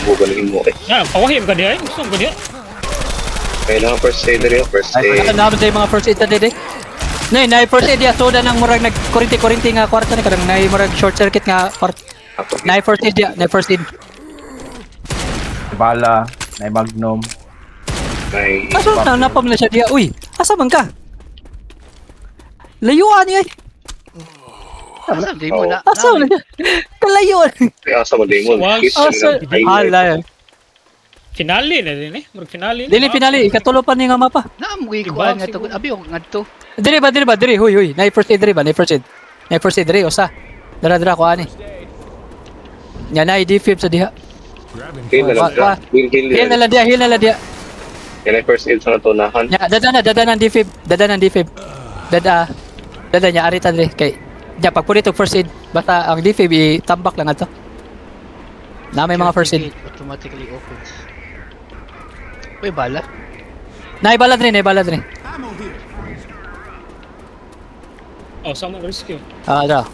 Bugaling mo eh. Yan, pawahim ka diya. Gusto mo ka diya. Kailangan first aider yun, first aid. Ano naman sa mga first aid na dede? Nay, first aid ya soda nang murag nag-kurinti nga kwarto ni kadang nay murag short circuit nga kwarto. Nay first aid ya, nay first aid. Bala, na Magnum. Ay, Aso na napam na siya diya. Uy, asa man ka? Layuan niya. Asa, di mo na. Asa man siya? Kalayuan. kaya sa Demon. Swag. Kiss Asa, hala. Finale na din eh. Murag finale. Dili pinali, ikatulo pa ni nga mapa. Naamoy ko Iba, nga to. siguro. Abi, nga to. Dili ba, huy. Nay first aid diri ba, nay first aid. Nay first aid diri, usa. Dara ko ani. Nya nay defib sa diha. Heal na lang siya. Heal na lang dia. Yan ay first aid sa natunahan. Nya dada ng defib. Dada niya arita diri kay. Nya pag puli first aid, basta ang defib itambak lang ato. Na may mga first aid. Automatically opens. Uy, bala. Nay bala diri. Oh, sama rescue. Daw.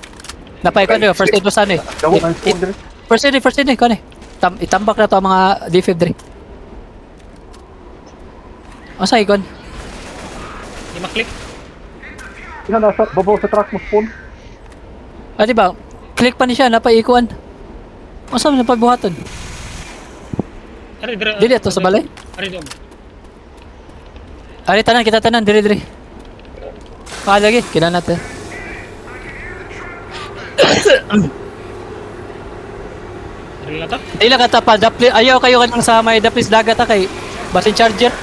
Napay ko first aid usan eh. Daw ang spawn dire. First aid ko ni. Itambak na to ang mga defib diri. Asa ikon? Di maklik. Ina nasa babaw sa truck mo spawn. Ah, di ba? Click pa ni siya, napaikuan. Asa man pagbuhaton? Ari dira. Dili ato sa balay. Ari dom. Ari kita tanan diri. Lagi, kailan natin. Ari na ta. Ila ka tapal, ayaw kayo kanang sa may daplis dagat kay basin charger.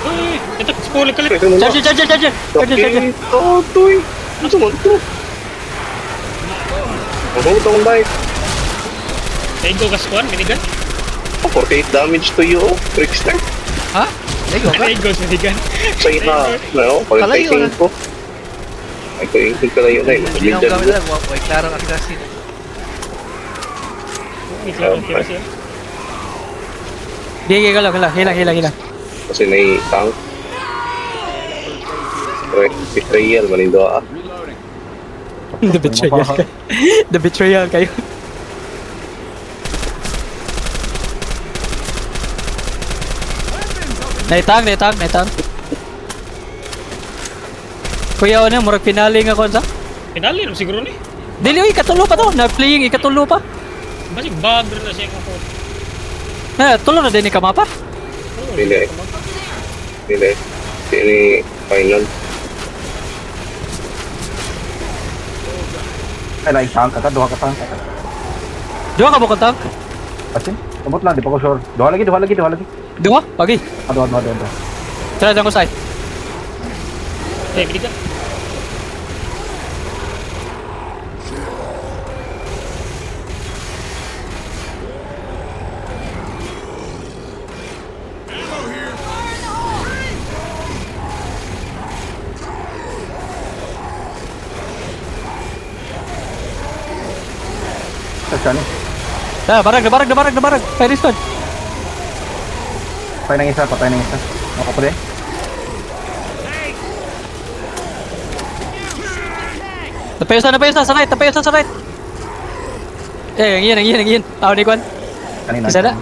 Uy, ito spoiler kalit. Charger. Oh, tuy. Ano mo ito? Ano itong light? Taigo kaskuan, minigun. Oh, 48 damage to you, oh. Trickster. Ha? Lego ka? Taigo sa minigun. Sa ina, no? Pag Kalayo taking na. ko. Ay, ko yung kalayo na yun. Hindi na ako gamit lang. Huwag klaro ang kasi. Kira siya. Gigi hilang. Kasi may tank. Betrayal, manindo ah. The betrayal kayo. Naitang. Kuya ano, murag finale nga kon sa? Finale naman siguro ni. Dili oy ikatulo pa to, na playing ikatulo pa. Basig bag rin na siya nga po. Tulo na din ni kamapa. Dili. Ini final. Ay na tank ka, duha ka tank. Duha ka mo kontak? Pasin. Abot lang di pa ko sure. Duha lagi. Duha? Pagi. Duha. Tara lang ko say. Eh, minigun. Sa ni. Barag. Fire squad. Patay nang isa. Ako pa din. Napayusan sa right. Ang iyan. Aw ni Kwan. Kanina. Isa na.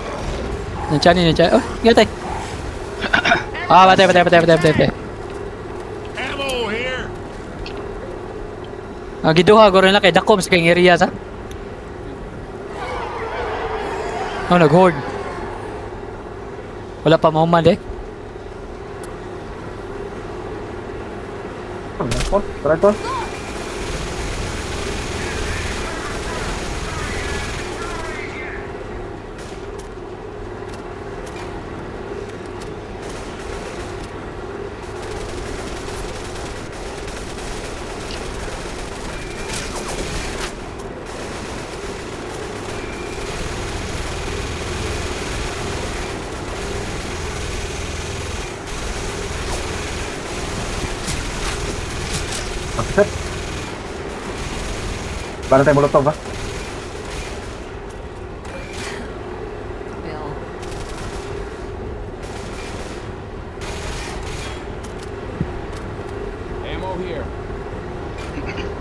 Nandiyan. Oh, gatay. Patay. Ammo here. Giduha ko rin lang kay Dakom sa kayong area sa. Nag-horde. Wala pa mahuman eh. Tara to. Set. Para tayo molotov ba? Bill. Ammo here.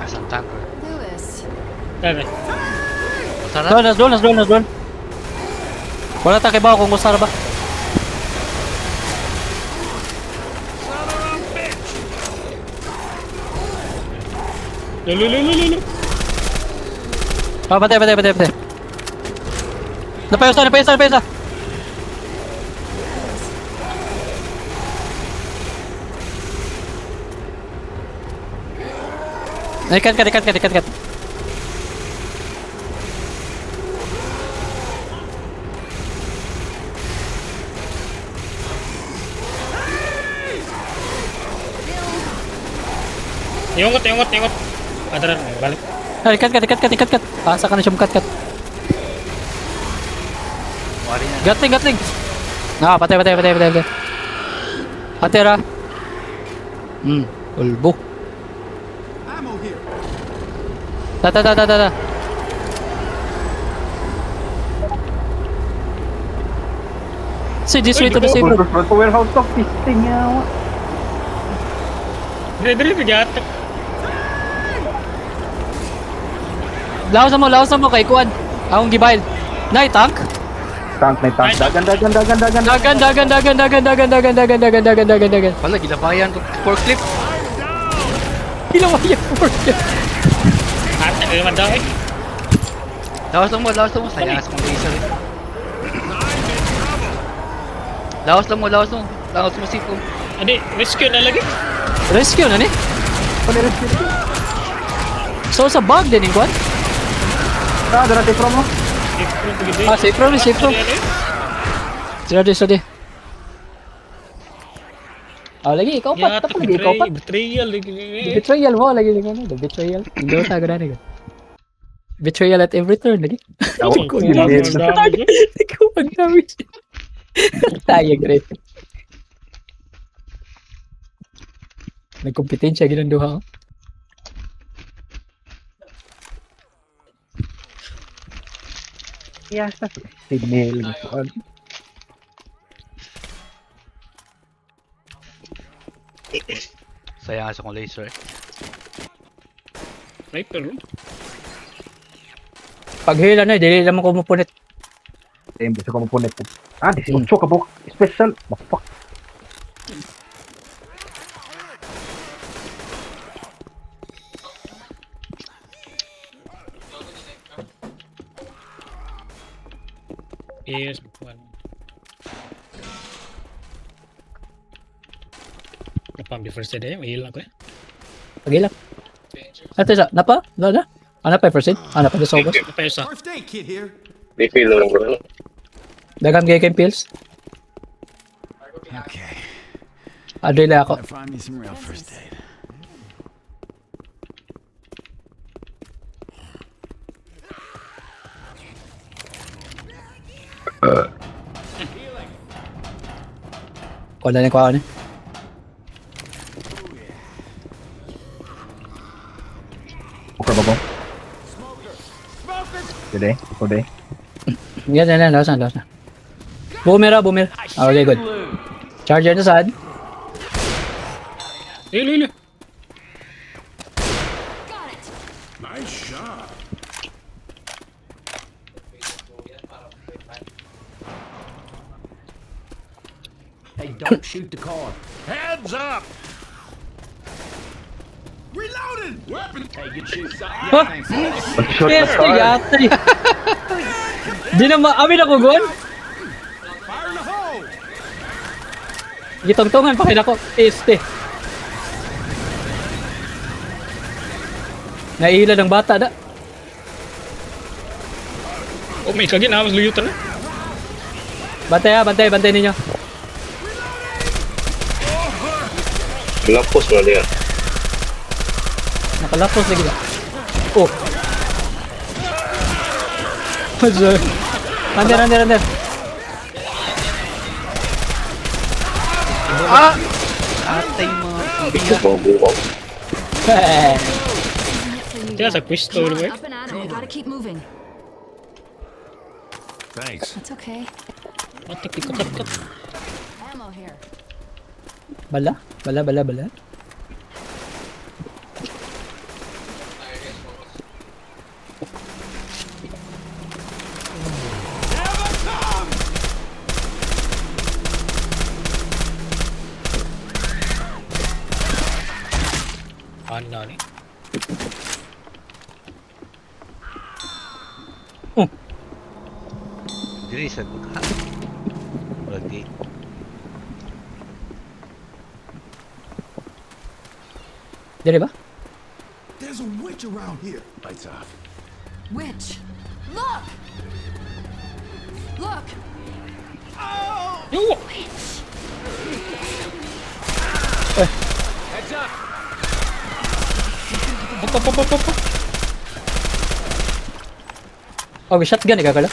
Asang tanker. Lewis, Dali. Sarap. Doon. Wala ta kay bawo kung usara ba. Lulu. Ah, patay. Napayos. Ikat. Yungot. Adaran, balik. Ay, ikat. Asa ka na siya kat. Wari na. Gatling. Ah, patay. Patera. Ulbo. Ammo here. Ta. See, this way to the safe room. Front warehouse to, pisting yawa. Dili, bigat. Lawas mo kay Kuan. Akong gibayad. Nay, tank. Tank. Dagan. Dagan. Wala, gilabayan to forklift. Ginawa yan. Ate, naman daw eh. Lawas mo. Sayang sa mga laser. Lawas mo sipo. Adi, rescue na lagi. Rescue na ni. So sa bug din yung Kuan. Dara te promo. Ah, safe room. Sorry. Ah, lagi ikaw pa. Ya, Tapos lagi ikaw pa. betrayal. Betrayal mo lagi ni ano, the betrayal. Hindi ta gana ni. Betrayal at every turn lagi. Ikaw Ikaw ang dami. Tayo great. Nagkompetensya ginang duha. Yes, signal mo. Sayang sa kong laser. Sniper. Pag hila na, dili naman ko mapunit. Tempo sa komponet. 18 ka po. Special. Fuck. Yes, one. Napam di first day, may ilang ko eh. Pagilap. Ate sa, napa? Na? Ano pa percent? Ano pa sa sobos? Apa yun sa? First aid kit here. Di feel lang bro. Dagan gay kay pills. Okay. Adre na ako. Gotta find me some real first aid. Wala na ko ano. Buka ba? Today. Yan, lawas na. Boomer. Okay, good. Charger na saan? Ilo. Nice shot. Hey, don't shoot the car. Heads up. Reloading! Weapon. Hey, good shoot. Huh? Thanks. Shot Yes, na car. yatri. Di na amin ako gon. Fire in the hole! Gitongtongan pa kin ako. Este. Naila ng bata da. Oh, may kagin na, mas luyutan na. Bantay ninyo. Lampos mo na yan. Nakalapos lagi na. Oh. Hazard. Under. Atay mga Bumabukaw. Kaya sa Cristo, Come on, right? up and at 'em. We gotta keep moving. Thanks. That's okay. Matik, ikot. Ammo here. Bala. Mana ni? Diri sa buka. Lagi. Diri ba? There's a witch around here. Lights off. Witch. Look! Look! Oh, may shotgun ikagala.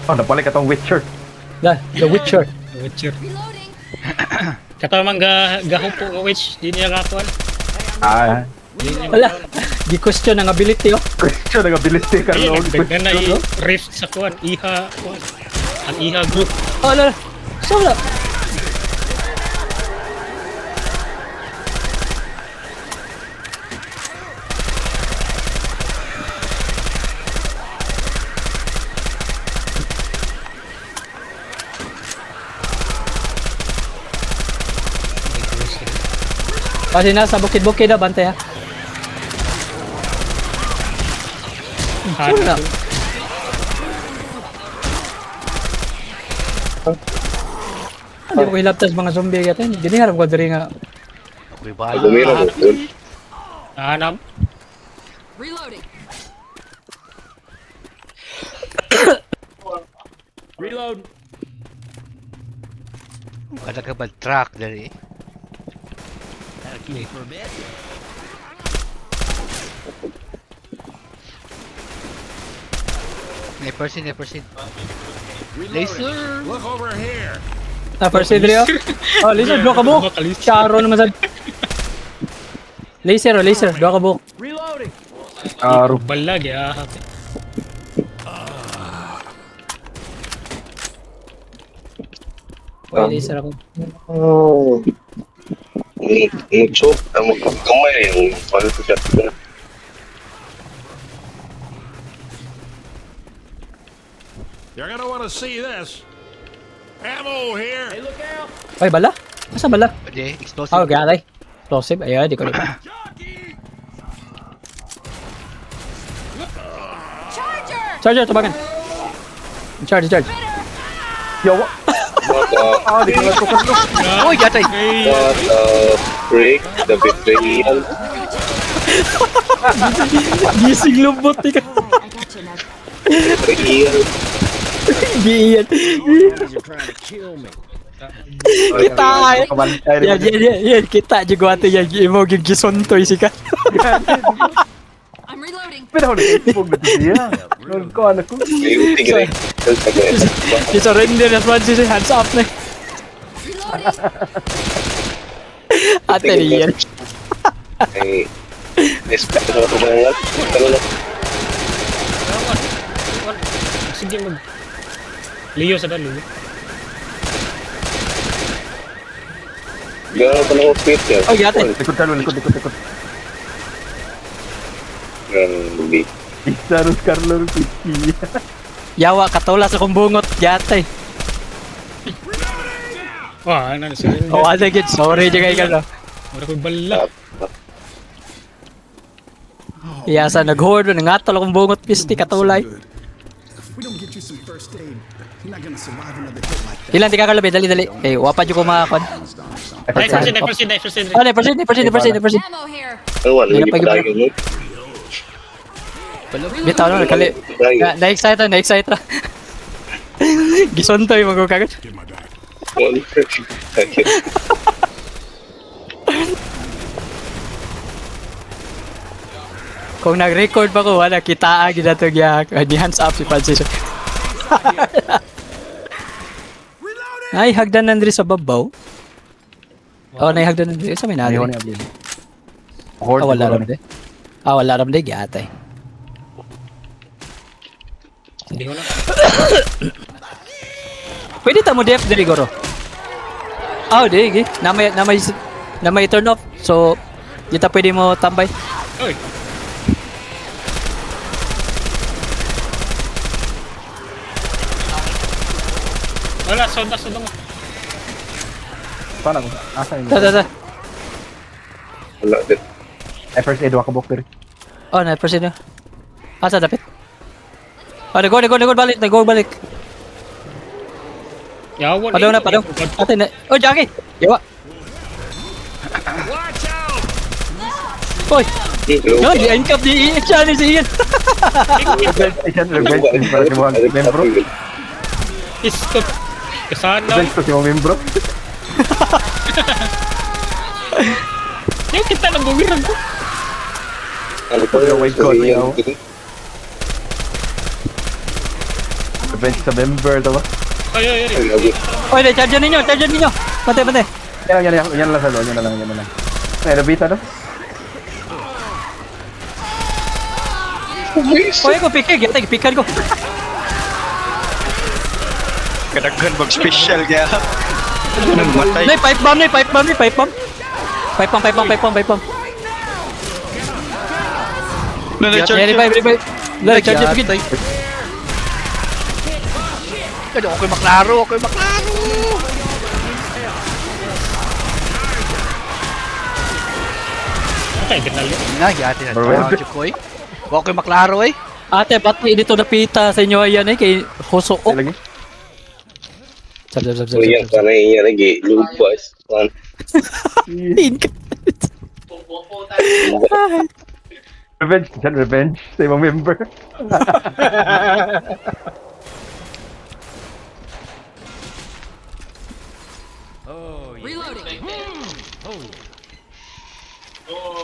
Oh, napalik atong Witcher. The Witcher. Witcher. Reloading! Kata man gahupo ka witch, di niya kakuan. Ah, Wala. Gi-question ang ability oh. question ang ability ka Ay, Lord. nagdagdan na rift sa kuan, iha kuan. Ang iha group. Oh, wala. So wala. Kasi nasa bukid-bukid na bantay ha. So wala. Hindi ko hilaptas mga zombie yatin. Giniharap ko diri nga. Ako'y bahala. Gumira mo dun. Hanap. Reloading! Reload. Kada ka ba truck dari? Keep for a bit. Nepersin. Reloading. Laser! Look over here. Ah, first aid oh. Oh, laser, dua ka buhok. Charo naman sa... Laser, dua ka buhok. Reloading. Aro. Balag ya. Wala laser ako. Nag-choke. Kamay yung ano sa shotgun. You're gonna want to see this. Ammo here. Hey, look out. Ay, bala? Asa bala? Hindi, explosive. Oh, garay. Explosive. Ayan, di ko rin. Charger! Charger, tubagan. Charge. Yo, What the ah, di ko lang tukod. Uy, gatay! what the freak? The betrayal. Gising lubot. I Ika. got you now. Betrayal. Giyan. You're trying to kill me. Kita ay. Pabantay rin. Yan. Kita juga ato yan. Imo yung gisontoy si ka. I'm reloading. Pero ako nakipog na siya. Lord ko, anak ko. May tigre. Surrender na Francis. Hands up na. Reloading! Ate riyan. Ay, respect na ako ng lang. Ano lang. Sige mag. Leo sa dalo. Gano'n pa na ako fit yan. Oh, yate. Likod ka, likod. Grabe. Isarus Carlo Pichi. Yawa, katula sa kong bungot. Yatay. Wah, ano na sila. Oh, ano gid. Sorry, jagay ka no. Wala ko bala. Iyasa, nag-hoard. Nangatol akong bungot. Pisti, katulay. We don't get you some first aid. You're not gonna survive another hit like that. Ilan, di ka kalabi. Dali. Eh, wapad yung kumakon. Ay, proceed. Oh, na-proceed. Ammo here! Ano wala, Hindi hindi pa pa tayo mo. Bitaw no, nakali. Na-excite. Gisontoy, magkakagat. Get my back. Kung nag-record pa ko, wala, kita agad na ito ni hands up si Francis. Ay, hagdan nandri sa babaw. Oh, naihagdan nandri. Sa may nari. Ayaw niya, Bill. Horde, Wala siguro. ram de. Wala ram de, gyatay. Hindi ko na. Pwede ta mo def diri goro. Di. Na may turn off. So, kita pwede mo tambay. Oy. Wala, soda mo. Paano ko? Asa yun? Ta. Wala din. First aid, waka book diri. Oh, na proceed na. Asa dapat? Oh, nago, balik. Yawan. Padaw na, padaw. Ate na. Oh, Jackie! Yawa. Oy! Yan, di-encap di i-challenge si Ian. Revenge para sa mga membro. Istot. Kasana. Revenge to sa mga membro. Yung kita nang gawin ko. Ano pa yung white code niya, oh. Yan. Revenge sa member, diba? Ay. Oy, charge ninyo. Pate. Yan lang sa loob, yan na lang. Ay, nabita no? Oy, ko pikir, gata pikan ko. Kadaghan mag special kaya. Matay. Nay, pipe bomb. Pipe bomb. Charge. Revive. Lari, charge begin. Kaya ako'y maklaro. Okay, ginalo. Nagyati na ito, Chukoy. Ako'y maklaro eh. Ate, ba't dito napita sa inyo ayan kay Hosook? Lagi. Sab. So yan, sana yan lagi. Lupas. Revenge sa mga member.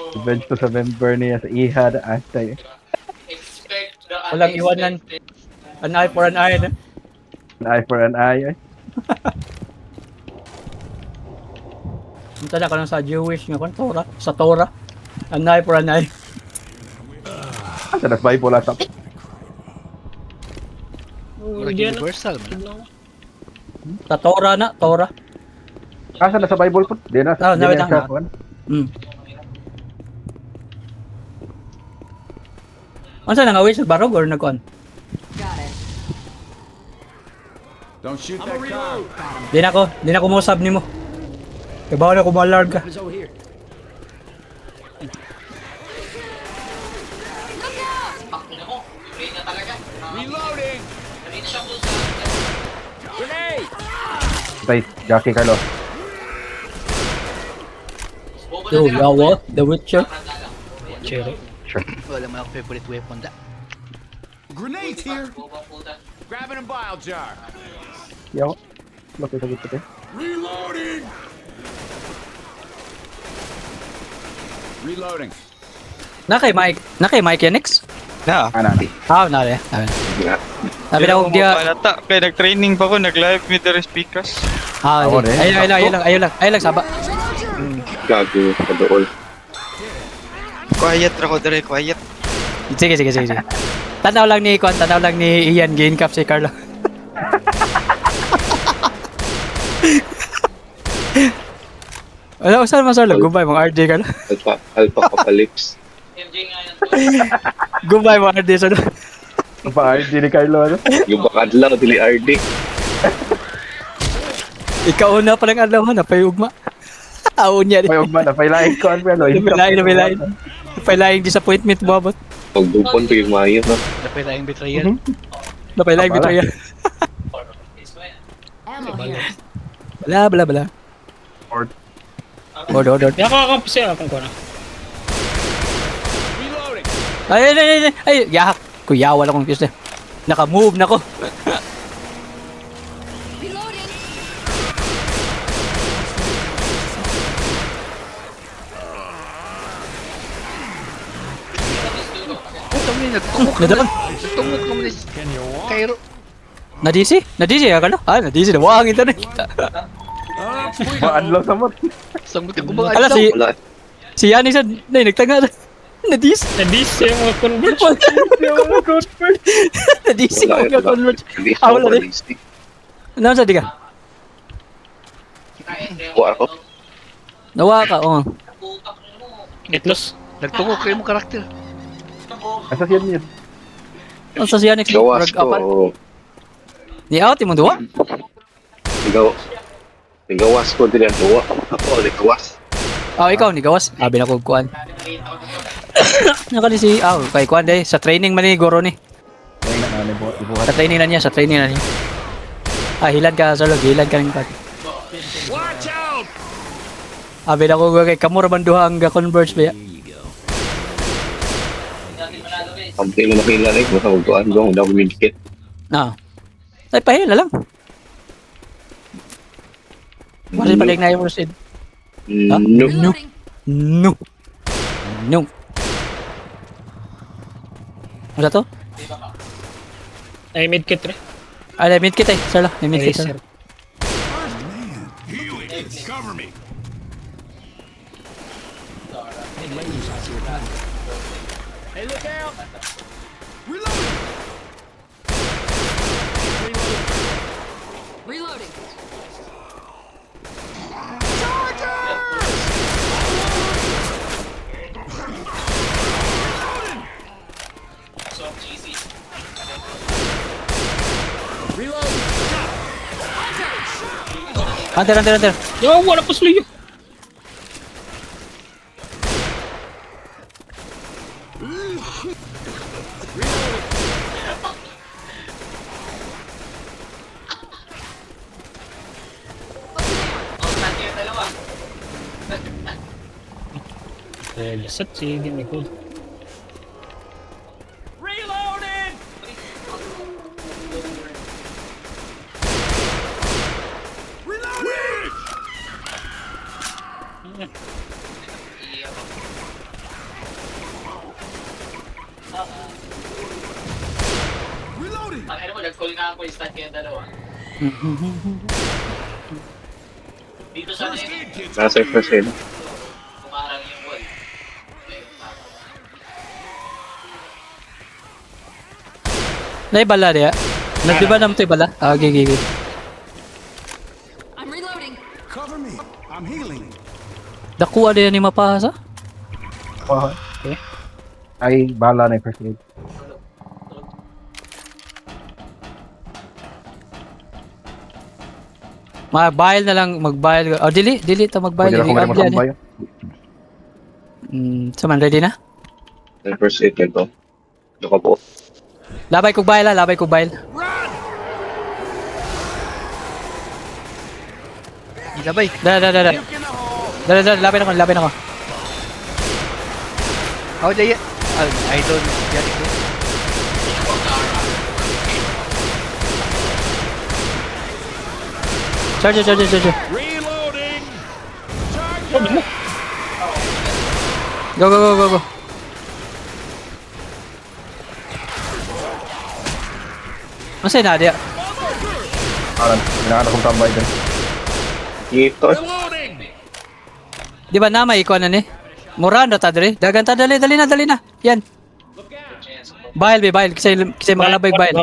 Revenge to sa member niya sa Ihad Astay. Walang iwanan. An eye for an eye, no? An eye for an eye. Punta na ka lang sa Jewish nga kon Torah, sa Torah. An eye for an eye. Sa nas Bible ata. Universal man. Sa Torah na, Torah. Asa na sa Bible po? Di na Oh, di na nawit sa ang kuwan. Ano sa nangawin sa barog or nagkuan? Don't shoot that car. Di na ko musab nimo. Kaya bawal na ko ma-alarm ka. Reloading. Tay, Jackie Carlo. Yo, yawa, The Witcher. Cherry. Sure. Wala man ako favorite weapon da. Grenade here. Grabbing a bile jar. Yaw. Bakit sa gitu eh? Reloading. Reloading. Nakay Mike yan next? Na. Ana. Na rin. Sabi na kong dia. Palata. Kaya nag-training pa ko. Nag-live with the speakers. Ako rin. Ayun lang, saba. Gago ka doon. Quiet ako dire. Quiet. Sige. Tanaw lang ni Ian gain cap si Carlo. Ano, saan masarap? Goodbye mga RJ Carlo. Alpha Apocalypse. Goodbye mga RJ Carlo. Pa RD ni Carlo ano? Yung bakadlaw, dili RD. Ikaw na pa lang adlaw na payugma. Aon niya. May ugma na pailain ko ano pero. Napailaing disappointment mo abot. Pagdupon pa yung mayo, no? Dapat na yung betrayal. Napailaing betrayal. Ammo here. Bala. Order. Kaya ako siya akong ko na. Reloading. Ay, yahak. Kuya, wala kong fuse na. Naka-move na ko. Reloading. Nagtungok Nadaan. naman ni Cairo. Na-DC ya ka na? Na-DC na. Wang ito na. Maadlaw sa mot. Sang buti ko mga Ala, adlaw. Wala. si Yanni sa nagtanga na. Na-DC. Nandis yung mga convert. Na-DC ko Wala. nga convert. Hindi Wala ako rin. realistic. Ano sa di ka? Kuha ako. Nawa ka, oo. Itlos. Nagtungok kayo mo karakter. Asa siya niya? Ano sa siya next? Gawas Apal. ko. Ni out, imong duwa? Ligawas ko din ang duwa. Ako, ligawas. Oh, ikaw ni gawas. Abi na ko kuan. Nakali si kay kuan day sa training man ni Goro ni. Kaya na namin ibuhat. Sa training na niya, sa training na niya. Hilan ka sa log, hilan ka rin pa. Watch out! Abi na ko kay kamura man duha ang converge ba. Pagpili na makila rin, basta magtuan doon, daw medkit. Ay pahila lang. Wala pa na yung first aid. No. Reloading. No. No. Ano to? Ay, medkit re. Ay, medkit eh. Sir lang, may medkit sir. Healing. Cover me. Reloading. Hunter. Yo, wala pa sila yun. Lasat sige may cool. Nasa first aid. Naibala diya. Nagdiba naman ito ibala? Okay. I'm reloading. Cover me. I'm healing. Dakuha diya ni mapahasa? Okay. Ay, bahala na yung first aid. Mag-bail na lang, mag-bail. Oh, dili ta mag-bail. Pwede na kung may matambay. Saman, ready na? Nasa first aid nito. Doon ka po. Labay kog bail. Ilabay. Dala. Labay na ko. Ako dyan yan. Idol. Yan ito. Charge. Reloading. Go. Masay na diya. Kailangan akong tambay din. Dito. Reloading. Di ba na may ikuan na ni? Muran ta dre. Dagan ta dali na. Yan. Bail. Kasi makalabay bail.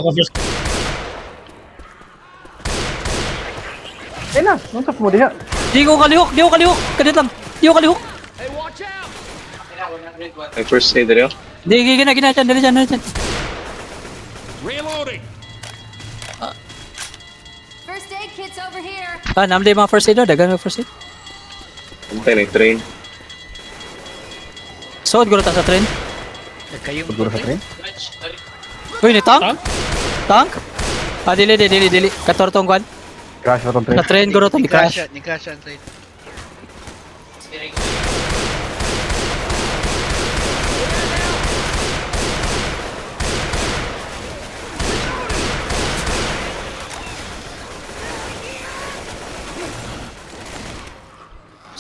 Eh na, nuntak mo diha. Di ko kalihok. Kadit lang. Di ko kalihok. May first aid rin. Di gina dali dyan. Reloading. First aid kit's over here. Namday mga first aid dagan mga first aid. Antay na yung train. Sood guro ta sa train. Nagkayong. Siguro sa train. Uy, ni tank? Tank? Dili. Katortong kwan. Crash na tong train. Sa train guro ta ni crash. Ni crash ang train.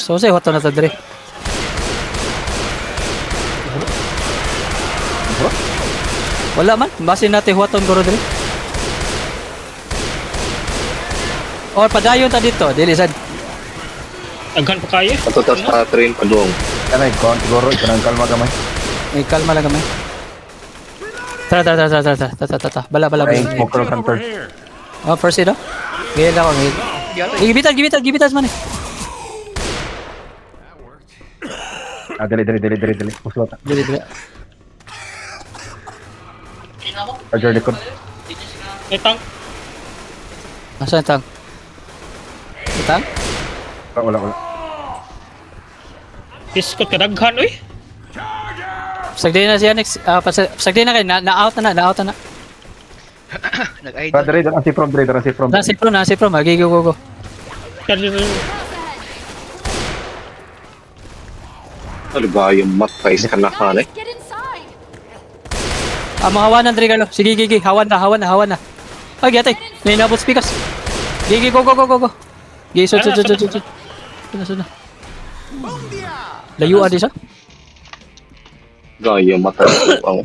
So say hoto na ta dre. Wala man, basin natin huwaton guro dre. Or padayon ta dito, dili sad. Aghan pa kaya. Patutas pa train pa doon. Kanay, kon siguro ito nang kalma gamay. Kalma lang kami. Tara. Bala. Ay, smoker of hunter. Here. First aid Gila ako. Gibitas man eh. Dali. Puslot. Dili. Roger, likod. May tank. Nasaan yung tank? Wala. Iskot ka daghan, oy. Sagdi na siya next. Sagdi na kayo. Na-out na. Nag-ID. Dre, dre, si from, dre, si from. Nasi pro. Magigo go. Ano ba yung matay sa kanahan eh? Get inside. Mahawanan Dre galo. Sige, gigi. Hawan na. Ay, giyate. Nainabot speakers. Gigi, go. Gigi, sud. Sud. Layuan di siya. Gaya matay sa pang.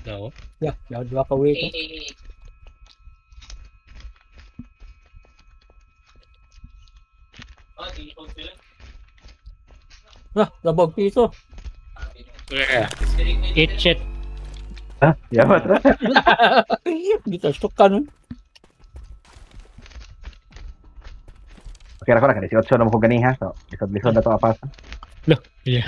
Daw. Ya, dua ka way ko. Labog piso. Eat shit. Ha? Yawa, tra. Dito, stok ka nun. Okay, ako na, kasi 8 na mo ko gani ha. So, lisod na to apas. Loh, iya.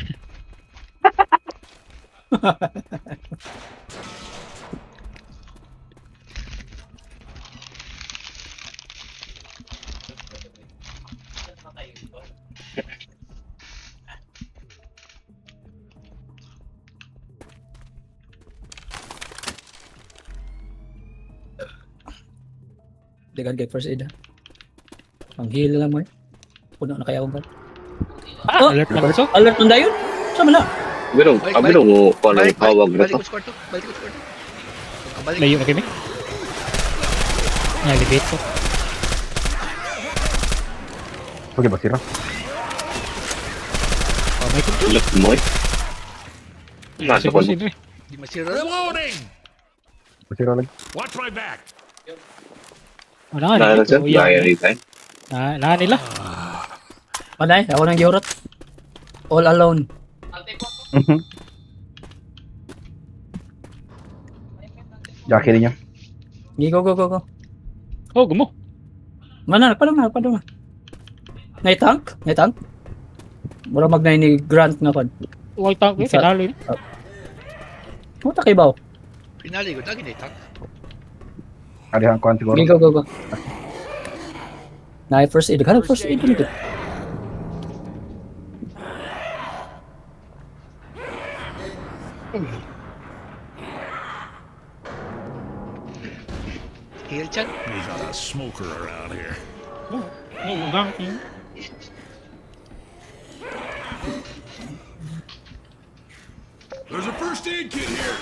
Degan kay first aid ha. Ang heal lang mo eh. Puno na kaya akong kan. Alert na so. Alert nun dayon? Sama na. Abino mo kung anong tawag na Balik to. ko sa kwarto. Kabalik. Layo na kami. Nalibit ko. Okay ba, sira? Oh, may control. Look mo eh. Nasa ko. Si Dre. Di masira. Reloading! Sira lang. Watch my back. Wala Naya na siya. Uyan. Naya anytime. Na nila. Manay, ako nang giurot. All alone. Jackie niya. Go. Oh, gumo. Mana, padong na. Nay tank? Mura magnay ni Grant nga kon. Wall tank eh, finalo yun. Muta kay baw. Pinali ko. Lagi na itak. Adi ang kuhan siguro. Go. Nay first aid. Ganun first aid dito. Heal chan. We got a smoker around here. Oh, gang. There's a first aid kit here.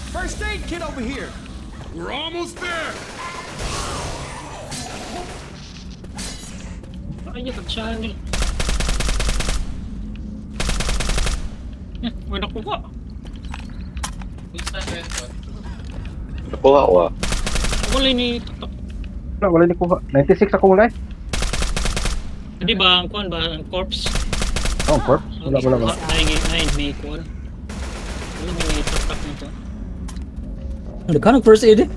First aid kit over here. We're almost there. Ay, pag-channel. Wala ko ba? Nakuha ko ah. Wala ni Tutok. Wala ni kuha. 96 ako wala eh. Di ba ang kuhan ba? Ang corpse? Oh, corp. Wala. Nine may kuhan. Wala may Tutok na kuhan. Nagkanang first aid eh.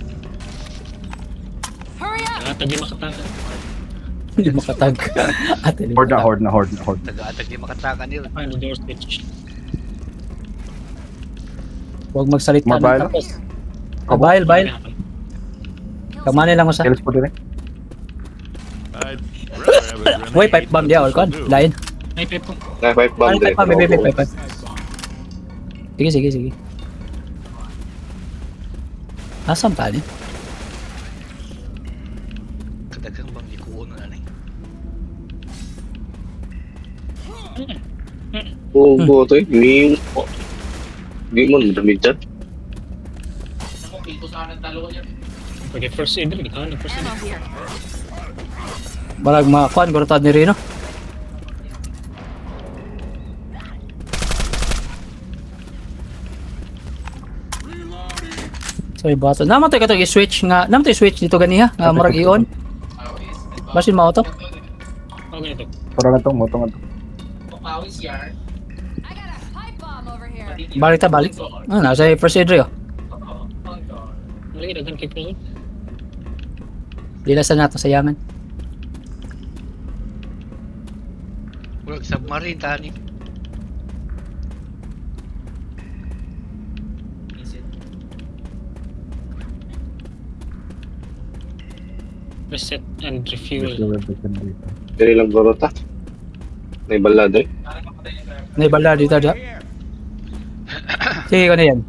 Hurry up. Tagi makatakan. Hindi makatag. Ate, hindi makatag. Horde na. Taga-atag di makatakan nila. Final door switch. Huwag magsalita ng Mobile? tapos. Bail. Kamani lang mo sa. Kills po din eh. I'd rather have a grenade. Boy, pipe bomb dia or kon. Lain. Ay, pepo. Naya 5 bomb Pipe bomb, pipe bomb. Sige. Asam tali. Kadagang bang ikuon na eh. Oo, boto eh. Hindi mo nadamig dyan. Okay, first aid rin. Ikaw na first aid. Ammo here. Barag makuan gurutad ni Rino. So ibato. Naman tayo katong i-switch nga. Naman tayo i-switch dito ganiha. Nga murag i-on. Basin mo to. Okay ito. Para na to, moto nga to. I got a pipe bomb over here. Balik ta, balik. Ah, nasa first aid rin, oh. Lagi dagan kay Pro. Dilasan nato sayangan. Wala submarine tani. Reset and refuel. Dili lang gorota. May balado eh. Naibala dito dia. Sige ko na yan.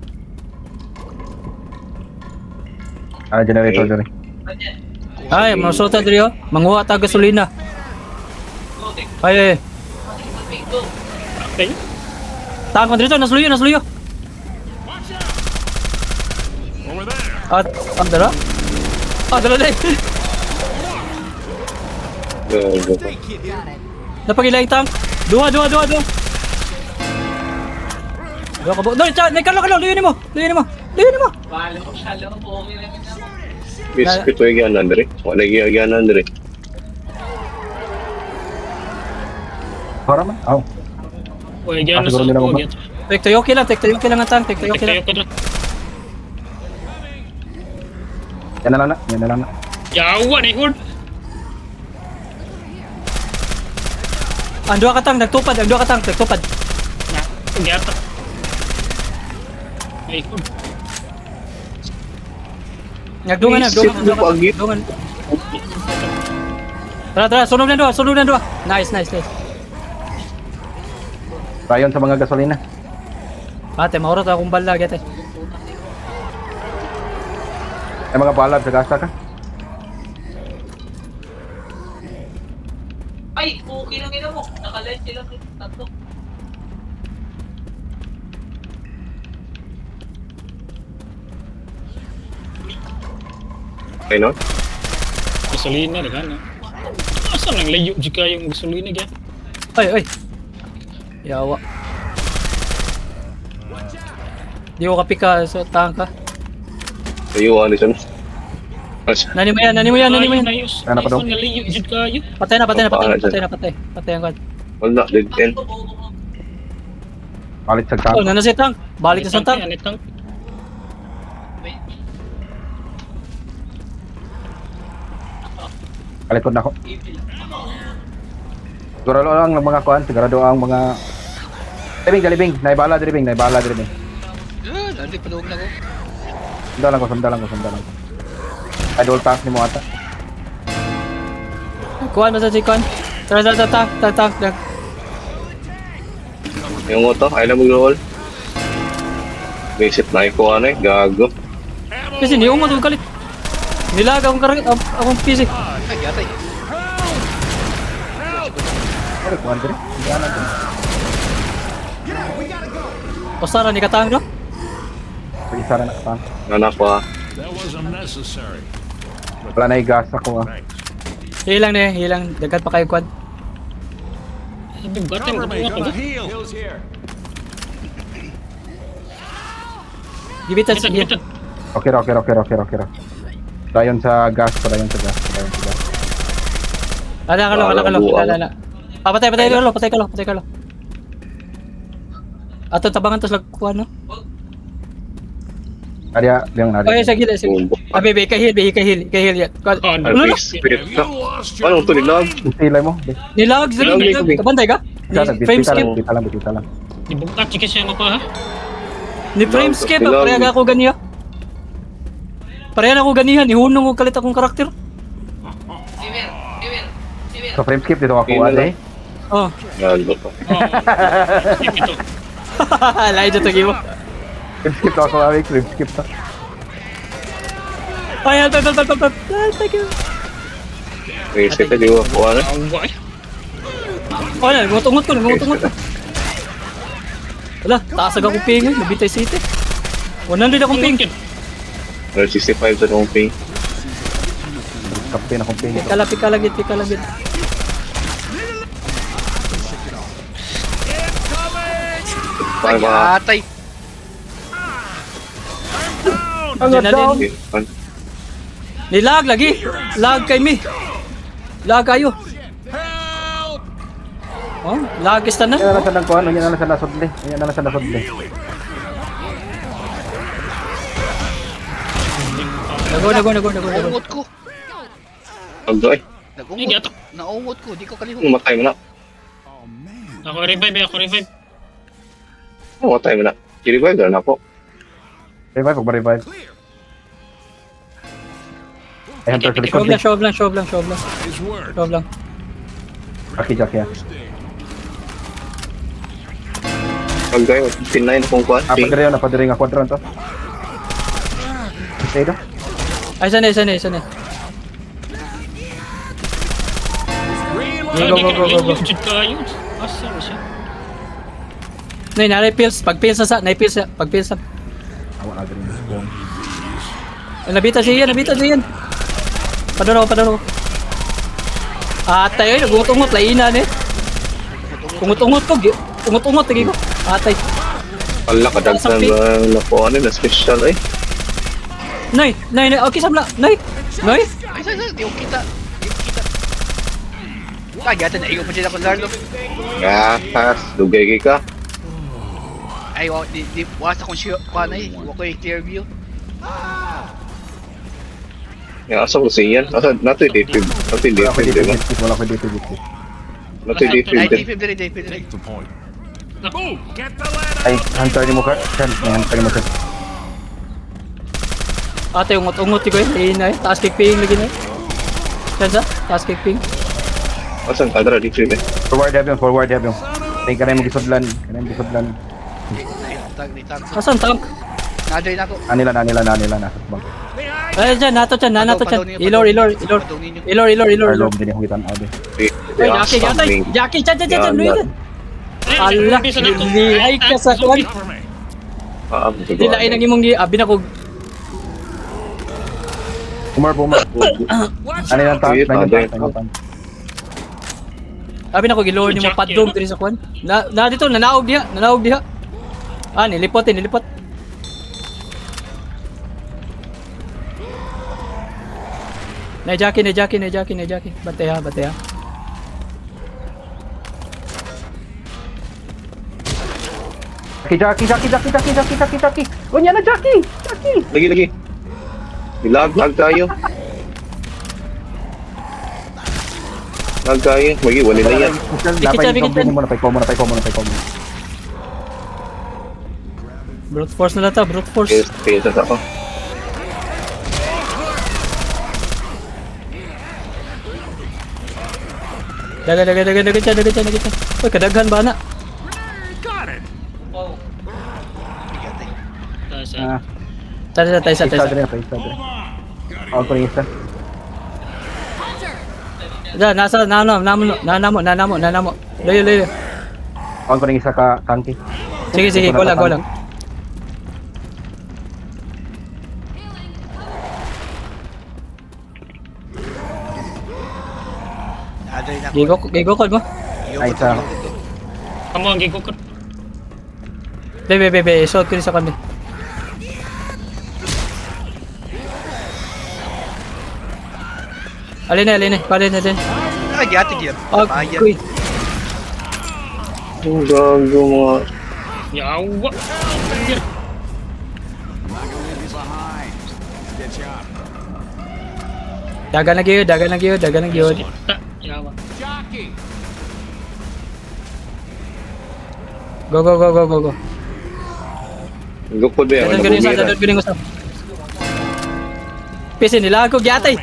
Generator dyan. Ay, masota diri, oh. Manguha ta gasolina. Ay. Okay. Tangan dito, nasluyo, nasluyo. Over there. At dala. Dala dai. Gago. Napagilay tang. Dua. Dua ka bo. Dali, kalo, luyo nimo. Biscuit ko yung Andre. Wala yung Andre. Para man? Oh. Uy, gyan na siguro sa nila ako. mo ba? Tektoyoki lang ang tang, tektoyoki lang. Yan na lang na. Yawa ni Horde. Ang dua ka tang, nagtupad, nagtupad. Na, gyata. Ay Horde. Nagdungan. Tara, sunog na dua. Nice. Rayon sa mga gasolina. Ate, mahurot akong bala, gete. Ay mga balad sa gasa ka. Ay, okay lang ina mo. Naka-light sila tatlo. Okay, no? Gasolina, dagan na. Asa nang layo jika yung gasolina gyan? Ay. Yawa. Di ko kapika sa tangka. Ayuan ni sana. Nani mo yan. Ayos. Ano pa daw? Nalayo jud kayo. Patay na. Patay ang kan. Wala, dead end. Palit sa Oh, tank. nana si tang. Balik sa tang. Anitang. Kalikod na ako. Sigurado lang ng mga kuhan. Sigurado ang mga... Galibing. Naibala dribing. Dali paluog na ko. Sundan lang ko. Idol tank ni mo ata. Kuhan mo sa sikon. Tara, tang. Yung moto, ay na mag-roll. Basic na ko ano eh, gago. Kasi hindi mo kalit. Nilaga akong PC. Ay, yatay. Ano kuhan diri? Pasara ni katang no? Pag-isa na tank. Nanak ko ah. That was unnecessary. Wala na igas ako ah. Hilang. Dagat pa kayo quad. Bigatin ko nga to. heal. Gibitan sige. Okay. Rayon sa gas. Ala. Patay ka lo. Ato tabangan tos lag kuha no. Arya, yung nari. Okay, sige. Bumbo. Abi kahil yan. Oh, no. Ano? Spirit ka. Ano to nilag? Silay mo. Nilag sige. Nilag. Kabantay ka? Frame skip. Bita lang. Dibukat chika siya mo pa ha. Ni frame skip. Nilag. Pareha ako ganiya. Pareha ako ganihan. Ihunong ko kalit akong karakter. Sa frame skip dito ako Ina ate. Oh. Gago pa. Skip ito. Lain dito gibo. Frame skip ako ate. Frame skip ta. Ay, tal. Thank you. Basic ka, di ko ako ano. Away. Oh, ngutungot ko. Wala, taas agad akong ping. Nabitay city. 100 akong ping. 165 sa nung ping. Kapten akong ping. Pika lang gid. Paano ba? Yatay. Adrenaline. Okay, fun. Nilag lagi. Lag kay mi. Lag kayo. Oh, lagis na na. Yan na lang sa nagkuhan, yan na lang sa nasudli. Yan na lang sa nasudli. Nago. Naungot ko. Agdo eh. Nagungot. Naungot ko. Di ko kalihok. Matay mo na. Ako revive. Matay mo na. I-revive na ako. Revive, pag ma-revive. Ay, hunter sa likod. Show lang. His word. Show lang. Jackie, ah. Agdo eh. Pinay na kong kuhan. Napadiri nga quadrant to. Stay do. Ay, sana. Go. Jud kayo. Asa siya? Nay, pills. Pag pills na. Awa na din. Nabita siya yan. Padaro. Atay, nagungot-ungot. Lainan eh. Ungot-ungot lagi ko. Atay. Wala kadagsan ba na po ano na special eh. Nay. Okay, samla. Nay. Ay, di ko kita. Gata na iyo pa siya ako Zardo. Gatas. Dugay ka. Ay, di wasa kong siya pa na eh. Wako yung clear view. Asa ko siya. Asa nato i-defib. Nato Wala ko i-defib. dito, Diba? wala ko dito. Nato i-defib. Ay, defib dali. Take the point. Naku, get the ladder. Ay, hunter ni mo ka. May hunter ni mo ka. Ate, ungot-ungot ko eh. Lainan eh. Taas kick-ping lagi na eh. Saan sa? Taas kick-ping. Asan kadra defib eh. Forward have yung. Ay, kanay mo gisudlan. Tag. Asan tank? Nadry na ako. Anila. Nasa bang. Ay, dyan. Nato dyan. Ilor. Arlom din yung hitan audio. Jackie, dyan. Luitan. Allah, nilay ka sa kuwan. Nilay nang imong abi na ko. Umar. Anila tank. Abi na ko gilor ni mo padlong diri sa kuwan. Na dito nanaog diha. Ah, nilipot. Na Jackie. Bantay ha. Jackie. Unya na Jackie. Lagi. Lag tayo. Lag tayo. Magi wala na yan. Napay mo na pay ko mo. Brute force na lang ta, brute force. Kaya ako. Dagan dyan. Uy, kadaghan ba na? Ah, Tara. isa dire. Ako rin isa. Diyan, nasa nanamo. Layo. Ako rin isa ka tanki. Sige, go lang. Nadry na ako. Gigo ko mo. Ay, isa. Kamu ang gigukot. Bebe, shot ko rin sa kami. Alin na din. Ay, gati gyud. Bayan. Kuy. Ang gago mga. Yawa. Dagan na gyud. Ta. Yawa. Go. Gupod ba yan? Dadon ko sa. Pisi nila ako gyatay.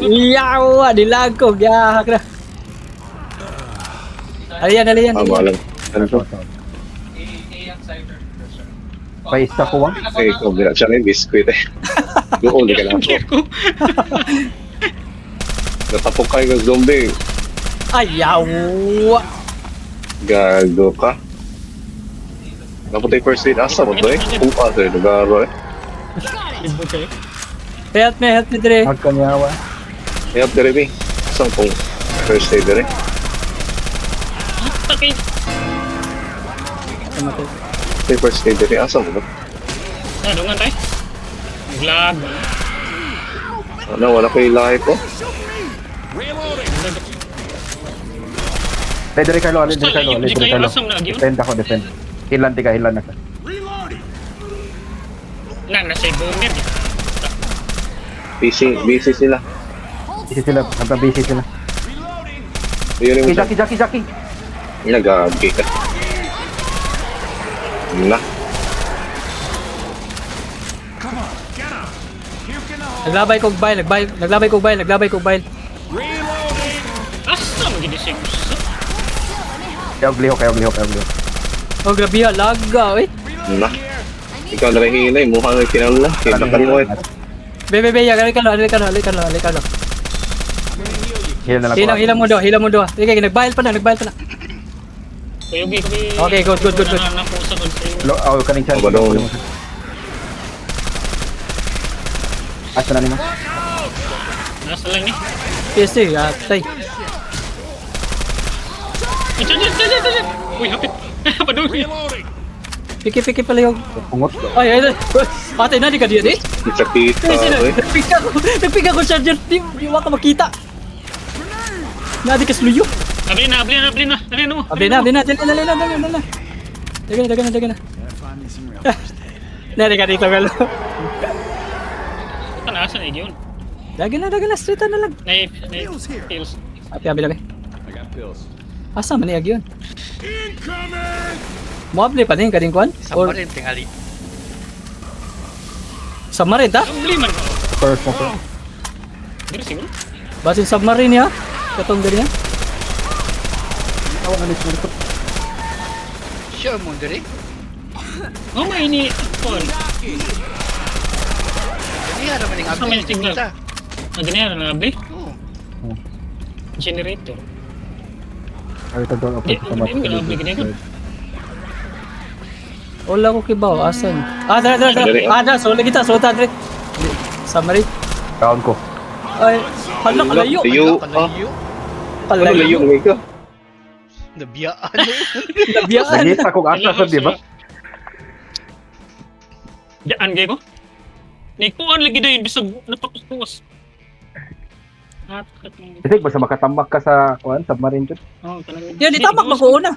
Yawa, nilag ko gyahak na. Aliyan. Malang. Ano to? Pay isa ko wang. Eh, kung siya na yung biskuit eh. Doon ka lang ako. Natapok kayo ng zombie. Ay, yawa. Gago ka. Naputay first aid. Asa mo to eh? Kung other, nagaro eh. Help me dire. Magkanyawa. Hayap ka rin eh. Saan kung first aid rin? Takay. May first aid rin. Asa mo ba? Dungan tayo. Vlog. Ano, wala ko yung live ko. Reloading. Dire Carlo, dire Carlo, Di dire kayo Carlo. asam na agyon. Defend ako, defend. Hilan tika, hilan na ka. Reloading. Nasa bomber. Busy sila. Busy sila, busy sila. Yun yung Jackie. nagagi ka. Na. Naglabay kog bail, naglabay kog bail. Asam gini siya gusto. Kaya obliho. Oh, grabe ha, laga, eh. Na. Ikaw na rin hinay, mukhang kinala. Kinakan mo eh. Be, alay ka lo. Hilan na lang. Hilang mo do. Sige, nagbail pa na. Kuyugi. Okay, good. Napusa ko sa iyo. Kaning chance. Aba daw. Asa na nimo? Nasa lang ni. PSG, tay. Diyan. Uy, hapit. Padung. Piki pala yung... Pungot. Ay. Ate na, di ka diyan eh. Sakita eh. Nagpiga ko charger. Di mo ka makita. Nadi ka sluyo. Abli na. Ano mo? Abli na. Dali na. Dagan na. Nari ka dito, galo. Nasa na yun. Dagan na. Straight na lang. Nay, pills. Ate, abi. Asa man niya yun? Moable pa din kading kwan? Sa Or rin tingali. submarine ta? Abli man. First mo. Dito siguro. Basin submarine ya? Katong ganyan? Sure mo diri. Oh, may ini. Kon. Ini ada maning Sa may abli. signal. Ganyan na abli. Oo. Generator. Ay tagdon Di mo abli ganyan. Wala ko kibaw, asan? Dara. Dara, solo kita, solo ta dire. Submarine. Kaon ko. Ay, hala kalayo. Layo. Kalayo. Ano layo ng ikaw? Nabiyaan. Nabiyaan. Nagita kong asa di ba? Diyan gay ko. Nikuan lagi dayon bisag napapustos. Kasi basta makatambak ka sa kuan submarine jud. Oh, kanang. Yan, nitamak ba ko una?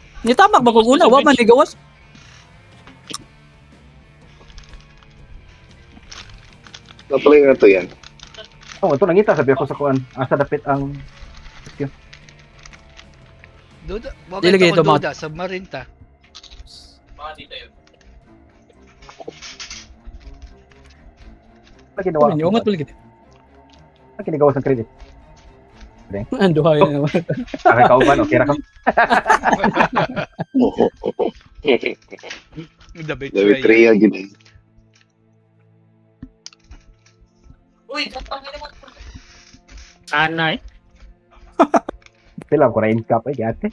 Wa man ligawas. Napalay na to yan. Oh, ito nangita sabi ako sa kuan. Asa dapit ang Duda. Wag Dili ka ito, mga- duda. Submarine ta. ginawa. Yung umat ulit. Ang ginagawa sa credit. Ando ha yun naman. Okay, kauban, okay ra ka. The David Rhea gini. Anay. Sila ko na incap ay ate.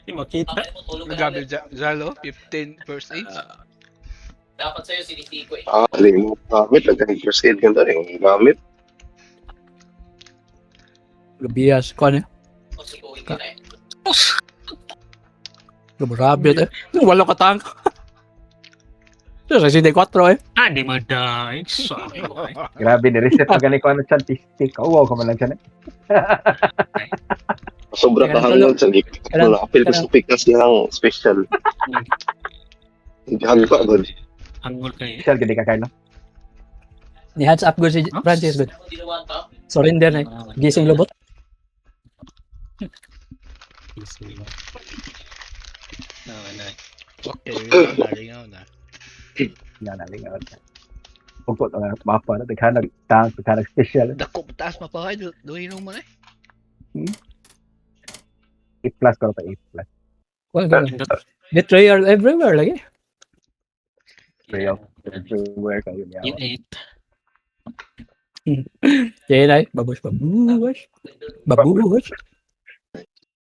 Di makita. Gabi Zalo, 15 first aid. Dapat sa'yo sinitiko eh. Ali mo gamit. Lagay first aid ka rin. Gamit. Gabias, kung ano? Grabe eh. Wala ka tank. Sa 64 eh. Ah, di maday. Sorry. Grabe ni reset pa gani ko ano chan tistik. Wow, ka man lang chan. Sobra ka hanggang sa gipit. Wala ka pili sa pikas yung special. Hindi hanggang ka agad. Hangol kayo. Special gani ka Carlo. Ni hands up good si Francis good. Surrender na. Gising lobot. Okay, naringaw na. Nanaling ako. Pagkot ang mapa na taghanag tank, taghanag special. Dako taas mapakay duhin mo man eh. A+ ko pa A+. Well, betrayal everywhere lagi. Real. Everywhere kayo niya. You ate. Yan ay, babush. Babush.